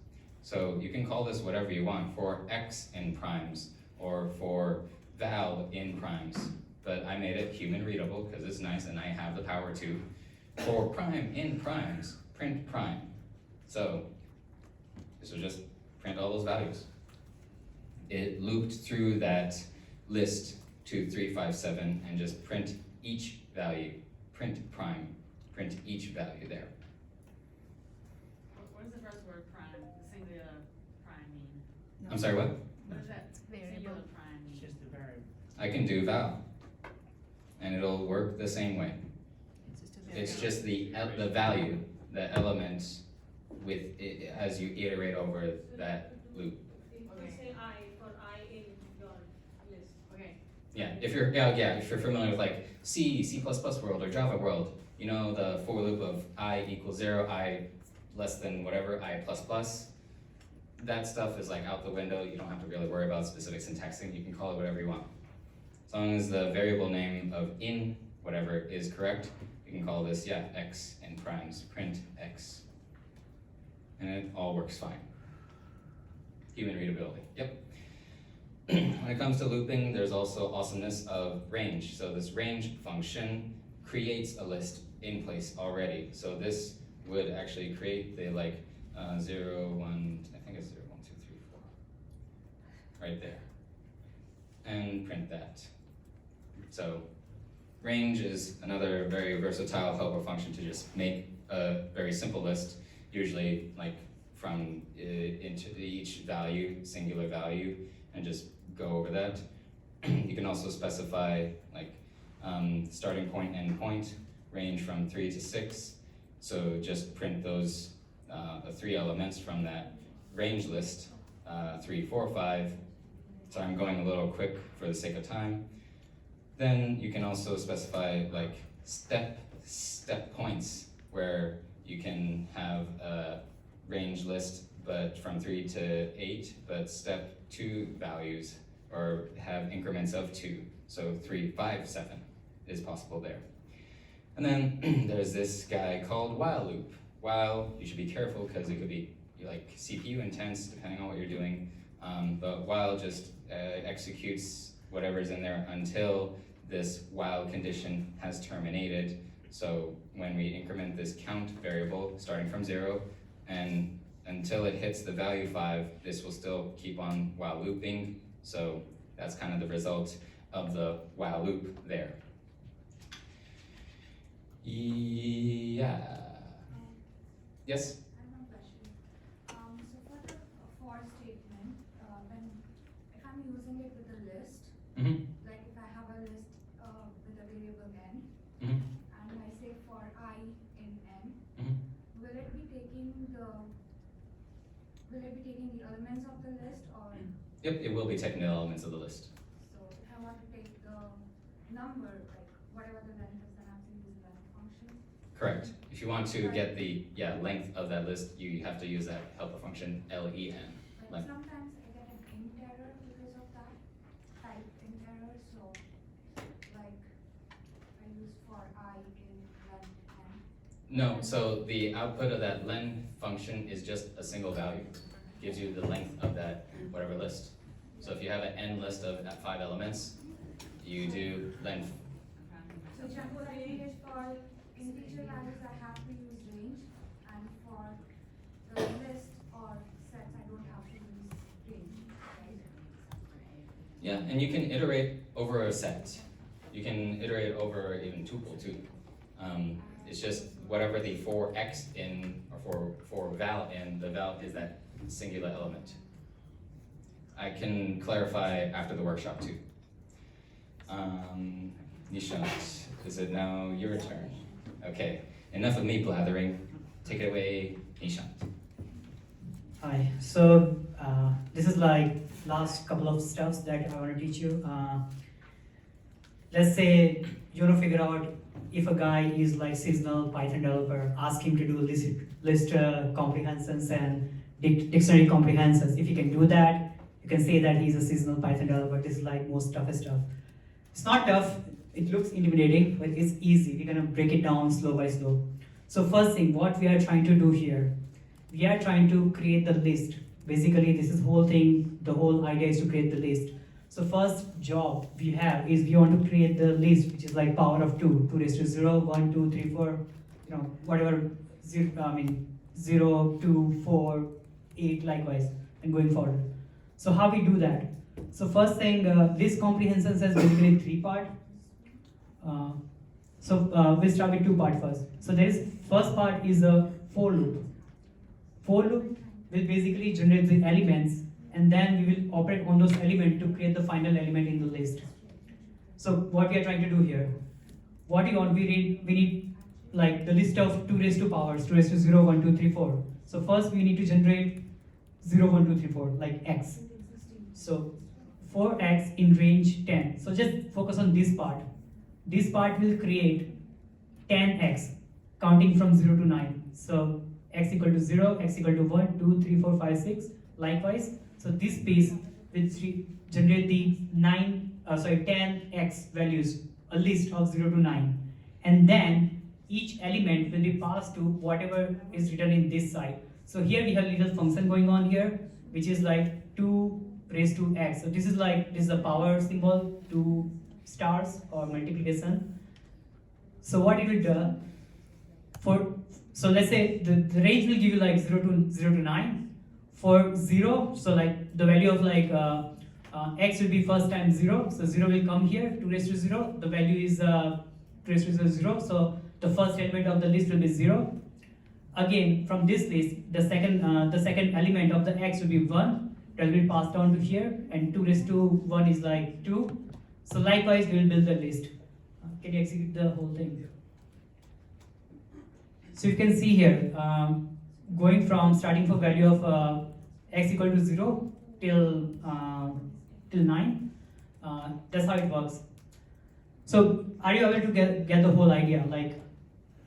So you can call this whatever you want, for x in primes, or for val in primes, but I made it human readable because it's nice and I have the power to. For prime in primes, print prime. So this will just print all those values. It looped through that list 2, 3, 5, 7 and just print each value, print prime, print each value there. What does the first word prime, the singular prime mean? I'm sorry, what? What does that Variable. singular prime mean? It's just a variable. I can do val, and it'll work the same way. It's just a variable. It's just the value, the element with it, as you iterate over that loop. You say I for I in your list. Okay, Yeah, if you're familiar with like C++ world or Java world, you know the for loop of I equals 0, I less than whatever, I plus plus. That stuff is like out the window. You don't have to really worry about specific syntaxing. You can call it whatever you want. As long as the variable name of in whatever is correct, you can call this, x in primes, print x. And it all works fine. Human readability, yep. When it comes to looping, there's also awesomeness of range. So this range function creates a list in place already. So this would actually create the 0, 1, I think it's 0, 1, 2, 3, 4, right there. And print that. So range is another very versatile helper function to just make a very simple list, usually like from into each value, singular value, and just go over that. You can also specify like starting point, end point, range from 3 to 6. So just print those the 3 elements from that range list, 3, 4, 5. So I'm going a little quick for the sake of time. Then you can also specify like step points where you can have a range list but from 3 to 8, but step 2 values or have increments of 2. So 3, 5, 7 is possible there. And then there's this guy called while loop. While, you should be careful because it could be like CPU intense depending on what you're doing. But while just executes whatever's in there until this while condition has terminated. So when we increment this count variable starting from 0 and until it hits the value 5, this will still keep on while looping. So that's kind of the result of the while loop there. Yeah. Yes? I have one question. So for the for statement, if I'm using it with a list, Mm-hmm. like if I have a list with a variable n, Mm-hmm. and I say for I in n, Mm-hmm. will it be taking the elements of the list, or Yep, it will be taking the elements of the list. so if I want to take the number, like whatever the length is, then I have to use the length function? Correct. If you want to get the length of that list, you have to use that helper function len. But Length. sometimes I get an int error because of that, type int error, so like I use for I in length n. No, so the output of that len function is just a single value. Gives you the length of that whatever list. So if you have an n list of 5 elements, you do length. So jumbo range is for integer values I have to use range, and for the list or sets I don't have to use range, right? Yeah, and you can iterate over a set. You can iterate over even tuple too. It's just whatever the for x in, or for val in, the val is that singular element. I can clarify after the workshop too. Nishant, is it now your turn? Okay, enough of me blathering. Take it away, Nishant. Hi, so this is like last couple of steps that I want to teach you. Let's say you want to figure out if a guy is like seasonal Python developer, ask him to do list comprehensions and dictionary comprehensions. If he can do that, you can say that he's a seasonal Python developer. This is like most toughest stuff. It's not tough, it looks intimidating, but it's easy. We're gonna break it down slow by slow. So first thing, what we are trying to do here, we are trying to create the list. Basically, this is whole thing, the whole idea is to create the list. So first job we have is we want to create the list, which is like power of 2, 2 raised to 0, 1, 2, 3, 4, you know, whatever, 0, 2, 4, 8, likewise, and going forward. So how we do that? So first thing, list comprehension has basically 3 parts. We'll start with 2 parts first. So there is, first part is a for loop. For loop will basically generate the elements, and then we will operate on those elements to create the final element in the list. So what we are trying to do here, what you want, we need like the list of 2 raised to powers, 2 raised to 0, 1, 2, 3, 4. So first we need to generate 0, 1, 2, 3, 4, like x. So for x in range 10. So just focus on this part. This part will create 10x, counting from 0 to 9. So x equal to 0, x equal to 1, 2, 3, 4, 5, 6, likewise. So this piece will generate the 10x values, a list of 0 to 9. And then each element will be passed to whatever is written in this side. So here we have little function going on here, which is like 2 raised to x. So this is a power symbol, 2 stars or multiplication. So what it will do, so let's say the range will give you like 0 to 9. For 0, so like the value of like x will be first time 0, so 0 will come here, 2 raised to 0, the value is 2 raised to 0, so the first element of the list will be 0. Again, from this list, the second element of the x will be 1, that will be passed down to here, and 2 raised to 1 is like 2. So likewise, we will build the list. Can you execute the whole thing? So you can see here, going from starting for value of x equal to 0 till 9. That's how it works. So are you able to get the whole idea? Like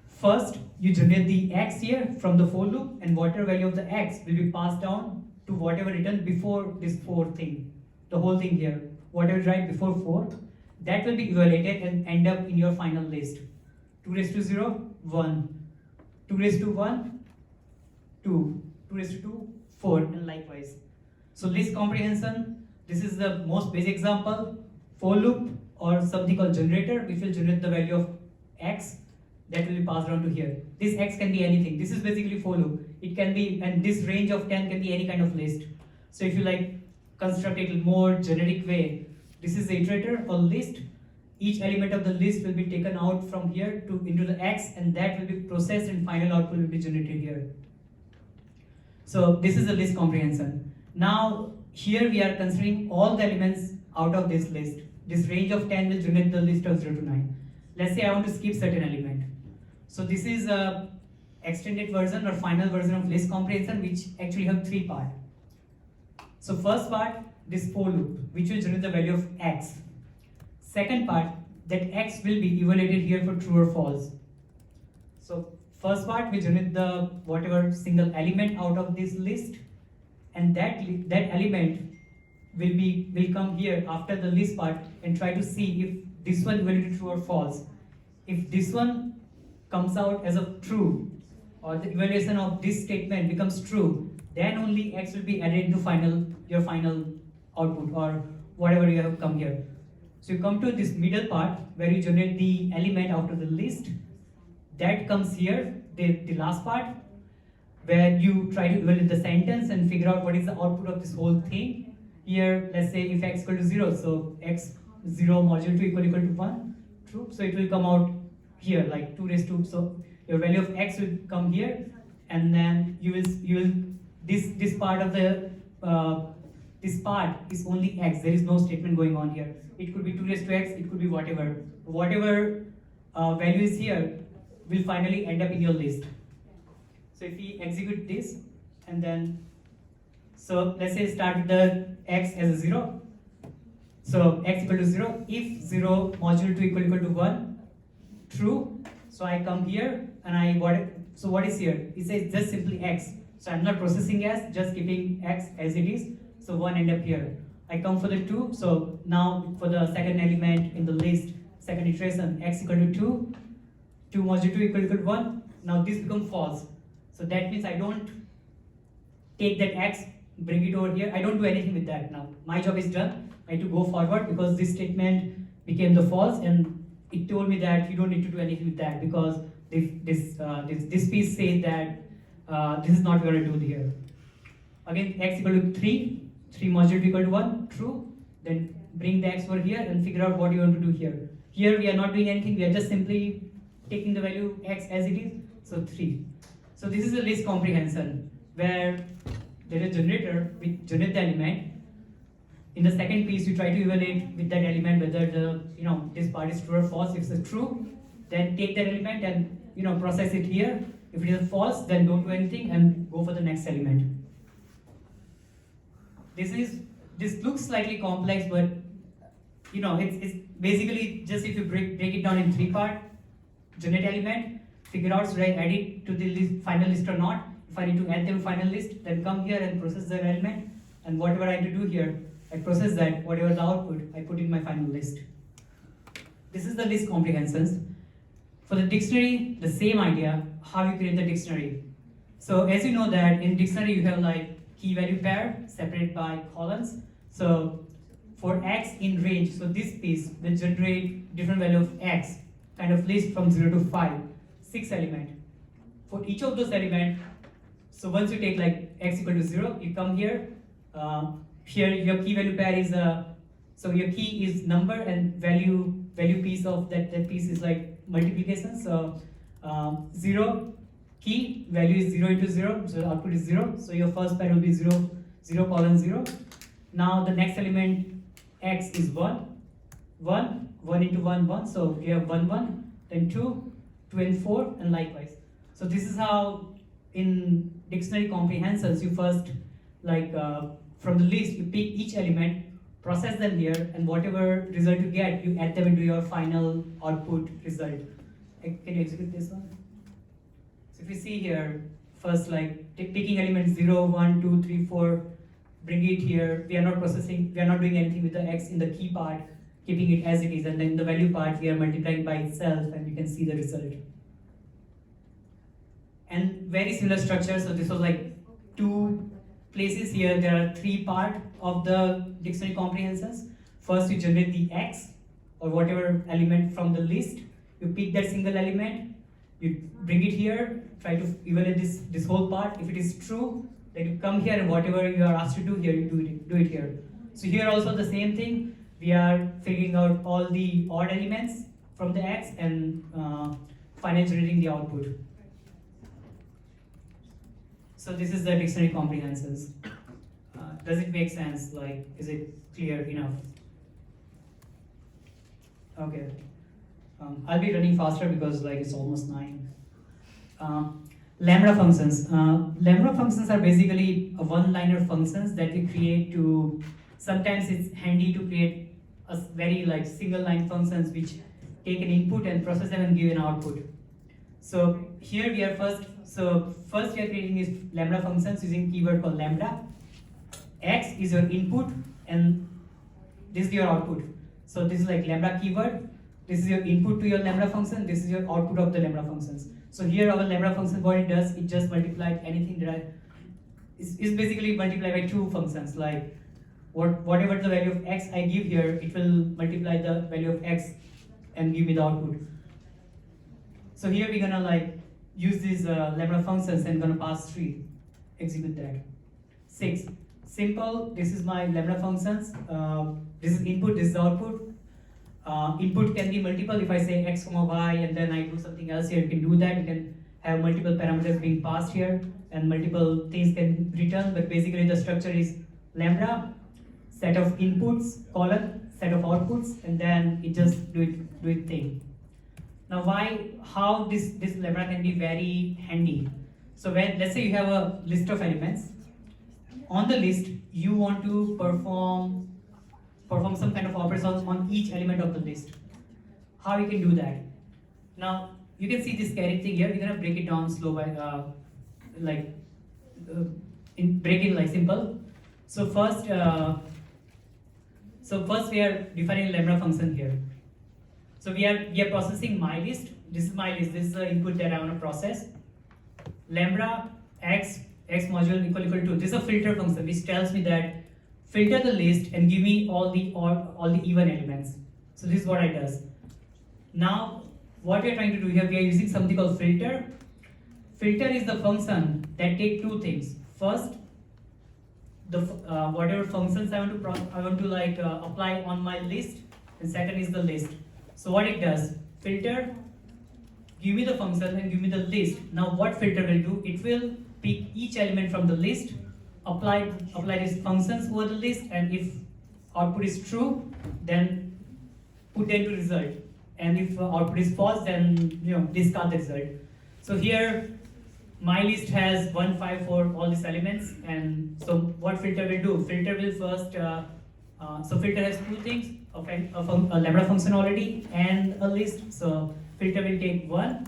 first you generate the x here from the for loop, and whatever value of the x will be passed down to whatever written before this 4 thing. The whole thing here, whatever you write before 4, that will be evaluated and end up in your final list. 2 raised to 0, 1. 2 raised to 1, 2. 2 raised to 2, 4, and likewise. So list comprehension, this is the most basic example. For loop or something called generator, which will generate the value of x that will be passed on to here. This x can be anything. This is basically for loop. It can be, and this range of 10 can be any kind of list. So if you like construct it in a more generic way, this is the iterator or list. Each element of the list will be taken out from here into the x, and that will be processed, and final output will be generated here. So this is the list comprehension. Now here we are considering all the elements out of this list. This range of 10 will generate the list of 0 to 9. Let's say I want to skip certain element. So this is a extended version or final version of list comprehension, which actually have 3 parts. So first part, this for loop, which will generate the value of x. Second part, that x will be evaluated here for true or false. So first part, we generate the whatever single element out of this list, and that element will come here after the list part and try to see if this one evaluated true or false. If this one comes out as a true, or the evaluation of this statement becomes true, then only x will be added into your final output or whatever you have come here. So you come to this middle part where you generate the element out of the list. That comes here, the last part, where you try to evaluate the sentence and figure out what is the output of this whole thing. Here, let's say if x equal to 0, so x 0 modulo 2 equal to 1, true. So it will come out here like 2 raised to, so your value of x will come here, and then you will this part of the this part is only x. There is no statement going on here. It could be 2 raised to x. It could be whatever value is here will finally end up in your list. So if we execute this, and then so let's say start with the x as a 0. So x equal to 0. If 0 modulo 2 equal to 1, true. So I come here and so what is here? It says just simply x. So I'm not processing s, just keeping x as it is. So 1 end up here. I come for the 2. So now for the second element in the list, second iteration, x equal to 2. 2 modulo 2 equal to 1. Now this becomes false. So that means I don't take that x, bring it over here. I don't do anything with that now. My job is done. I need to go forward because this statement became the false, and it told me that you don't need to do anything with that because this piece says that this is not going to do here. Again, x equal to 3. 3 modulo 2 equal to 1. True. Then bring the x over here and figure out what you want to do here. Here we are not doing anything. We are just simply taking the value x as it is. So 3. So this is a list comprehension where there is a generator which generates the element. In the second piece, you try to evaluate with that element whether the this part is true or false. If it's true, then take that element and process it here. If it is false, then don't do anything and go for the next element. This looks slightly complex, but it's basically just if you break it down in 3 parts: generate element, figure out should I add it to the list, final list or not. If I need to add them to final list, then come here and process the element, and whatever I need to do here, I process that. Whatever the output, I put in my final list. This is the list comprehensions. For the dictionary, the same idea, how you create the dictionary. So as you know that in dictionary you have like key value pair separated by columns. So for x in range, so this piece will generate different value of x, kind of list from 0 to 5, 6 element. For each of those elements, so once you take like x equal to 0, you come here. Here your key value pair is so your key is number and value piece of that piece is like multiplication. So 0 key value is 0 into 0, so the output is 0. So your first pair will be 0, 0 colon 0. Now the next element x is 1, 1, 1 into 1, 1. So you have 1, 1, then 2, 2 and 4, and likewise. So this is how in dictionary comprehensions you first from the list you pick each element, process them here, and whatever result you get, you add them into your final output result. Can you execute this one? So if you see here, first picking elements 0, 1, 2, 3, 4, bring it here. We are not processing, we are not doing anything with the x in the key part, keeping it as it is, and then in the value part we are multiplying by itself, and you can see the result. And very similar structure. So this was like 2 places here. There are 3 parts of the dictionary comprehensions. First, you generate the x or whatever element from the list. You pick that single element, you bring it here, try to evaluate this whole part. If it is true, then you come here and whatever you are asked to do here, you do it here. So here also the same thing. We are figuring out all the odd elements from the x and finally generating the output. So this is the dictionary comprehensions. Does it make sense? Is it clear enough? Okay. I'll be running faster because it's almost 9. Lambda functions. Lambda functions are basically one-liner functions that we create to. Sometimes it's handy to create a very single-line functions which take an input and process them and give an output. So here we are first we are creating is lambda functions using keyword called lambda. X is your input and this is your output. So this is like lambda keyword. This is your input to your lambda function. This is your output of the lambda functions. So here our lambda function, what it does, it just multiplies anything that is basically multiplied by 2 functions. Like whatever the value of x I give here, it will multiply the value of x and give me the output. So here we're gonna like use these lambda functions and gonna pass 3, execute that. 6, simple, this is my lambda functions, this is input, this is the output. Input can be multiple. If I say x comma y and then I do something else here, you can do that. You can have multiple parameters being passed here and multiple things can return, but basically the structure is lambda, set of inputs, colon, set of outputs, and then it just do it thing. Now how this lambda can be very handy. So when, let's say you have a list of elements, on the list you want to perform some kind of operations on each element of the list. How you can do that? Now you can see this carry thing here. We're gonna break it down slow by break it like simple. So first we are defining lambda function here. So we are processing my list. This is my list. This is the input that I want to process. Lambda x module equal to. This is a filter function which tells me that filter the list and give me all the even elements. So this is what it does. Now what we are trying to do here, we are using something called filter. Filter is the function that take two things. First, the whatever functions I want to like apply on my list, and second is the list. So what it does, filter, give me the function and give me the list. Now what filter will do, it will pick each element from the list, apply these functions over the list, and if output is true, then put them to result, and if output is false, then discard the result. So here my list has 1, 5, 4, all these elements, and so what filter will do, filter will first so filter has two things, a lambda function already and a list. So filter will take 1,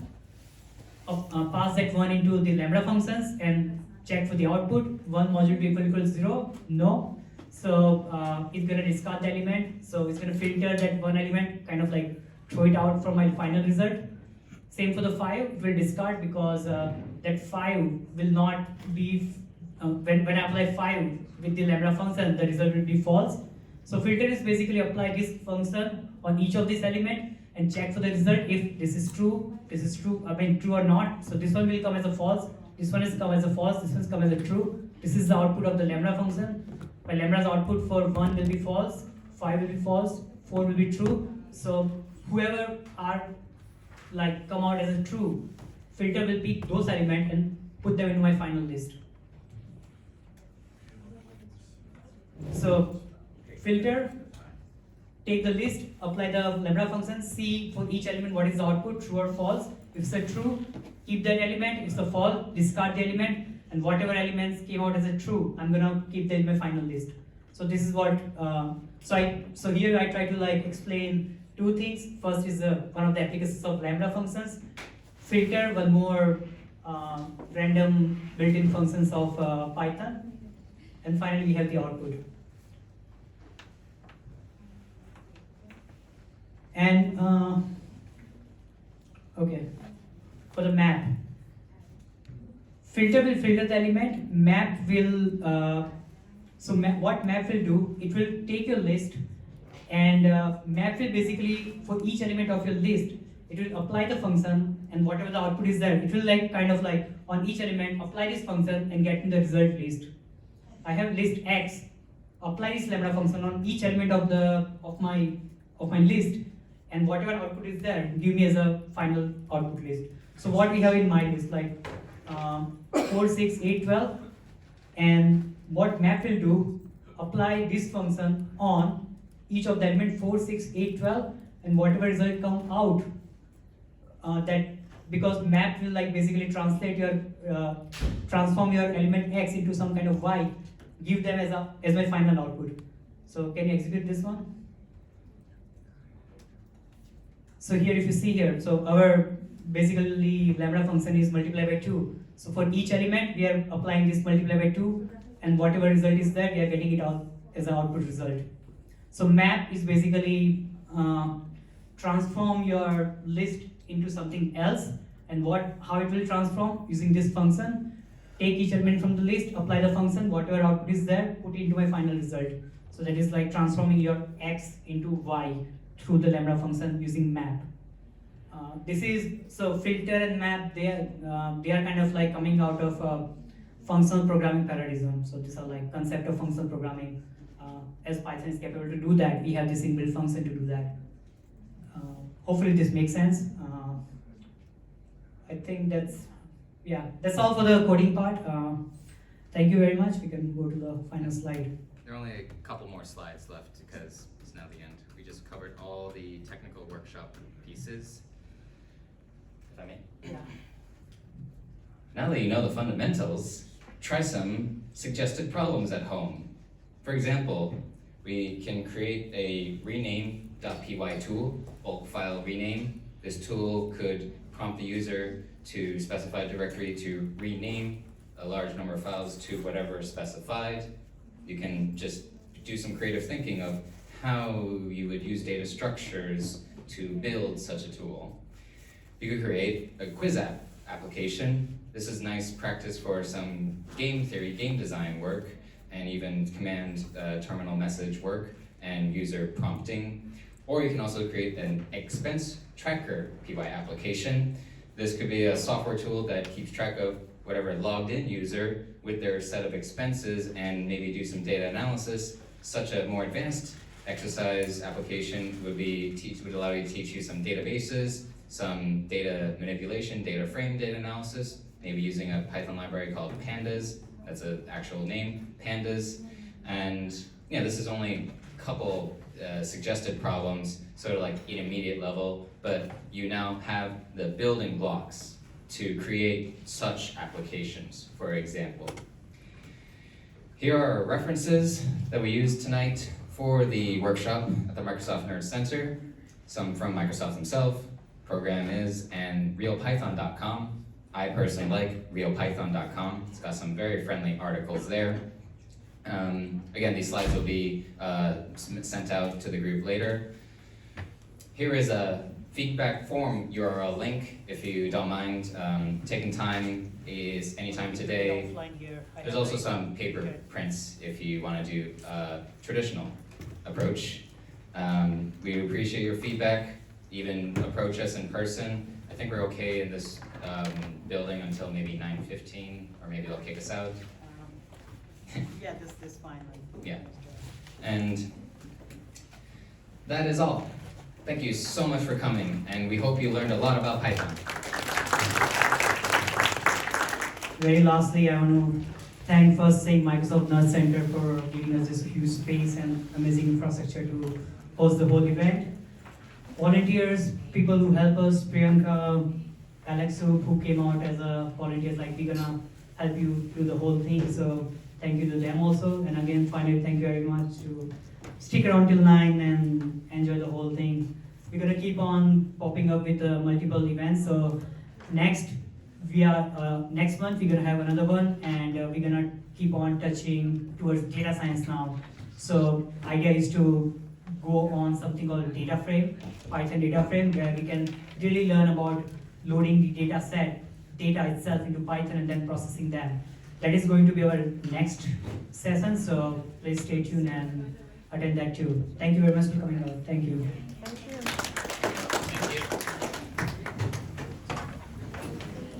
pass that 1 into the lambda functions and check for the output. 1 module equal 0, no. So it's gonna discard the element. So it's gonna filter that one element, kind of like throw it out from my final result. Same for the 5, it will discard because that 5 will not be, when I apply 5 with the lambda function, the result will be false. So filter is basically apply this function on each of these elements and check for the result if this is true, true or not. So this one will come as a false, this one is come as a false, this one is come as a true. This is the output of the lambda function. My lambda's output for 1 will be false, 5 will be false, 4 will be true. So whoever are like come out as a true, filter will pick those elements and put them into my final list. So filter, take the list, apply the lambda function, see for each element what is the output, true or false. If it's a true, keep that element. If it's a false, discard the element, and whatever elements came out as a true, I'm gonna keep them in my final list. So this is what. So here I try to like explain two things. First is one of the applications of lambda functions. Filter, one more random built-in functions of Python, and finally we have the output. And okay, for the map, filter will filter the element. Map will what map will do? It will take your list, and map will basically for each element of your list, it will apply the function, and whatever the output is there, it will like kind of like on each element apply this function and get in the result list. I have list X, apply this lambda function on each element of my list, and whatever output is there, give me as a final output list. So what we have in mind is like 4, 6, 8, 12, and what map will do, apply this function on each of the element 4, 6, 8, 12, and whatever result come out, that because map will like basically translate your transform your element X into some kind of Y, give them as my final output. So can you execute this one? So here if you see here, so our basically lambda function is multiply by 2. So for each element we are applying this multiply by 2, and whatever result is there, we are getting it out as an output result. So map is basically transform your list into something else, and how it will transform using this function. Take each element from the list, apply the function, whatever output is there, put it into my final result. So that is like transforming your x into y through the lambda function using map. This is, so filter and map, they are kind of like coming out of functional programming paradigm. So these are like concept of functional programming. As Python is capable to do that, we have this inbuilt function to do that. Hopefully this makes sense. I think that's all for the coding part. Thank you very much. We can go to the final slide. There are only a couple more slides left because it's now the end. We just covered all the technical workshop pieces. If I may. Yeah. Now that you know the fundamentals, try some suggested problems at home. For example, we can create a rename.py tool, bulk file rename. This tool could prompt the user to specify a directory to rename a large number of files to whatever is specified. You can just do some creative thinking of how you would use data structures to build such a tool. You could create a quiz application. This is nice practice for some game theory, game design work, and even command terminal message work and user prompting. Or you can also create an expense tracker PY application. This could be a software tool that keeps track of whatever logged in user with their set of expenses and maybe do some data analysis. Such a more advanced exercise application would allow you to teach you some databases, some data manipulation, data frame data analysis, maybe using a Python library called pandas. That's an actual name, pandas. And yeah, this is only a couple suggested problems, sort of like intermediate level, but you now have the building blocks to create such applications, for example. Here are references that we used tonight for the workshop at the Microsoft Nerd Center, some from Microsoft themselves, Program Is, and realpython.com. I personally like realpython.com. It's got some very friendly articles there. Again, these slides will be sent out to the group later. Here is a feedback form URL link, if you don't mind taking time, is anytime today. There's also some paper prints if you want to do a traditional approach. We appreciate your feedback. Even approach us in person. I think we're okay in this building until maybe 9:15, or maybe they'll kick us out. Yeah, this fine. Yeah. And that is all. Thank you so much for coming, and we hope you learned a lot about Python. Very lastly, I want to thank first saying Microsoft Nerd Center for giving us this huge space and amazing infrastructure to host the whole event. Volunteers, people who help us, Priyanka, Alex who came out as a volunteers, like we're gonna help you do the whole thing. So thank you to them also. And again, finally, thank you very much to stick around till 9 and enjoy the whole thing. We're gonna keep on popping up with multiple events. So next month we're gonna have another one, and we're gonna keep on touching towards data science now. So idea is to go on something called data frame, Python data frame, where we can really learn about loading the data itself into Python and then processing them. That is going to be our next session, so please stay tuned and attend that too. Thank you very much for coming out. Thank you. Thank you.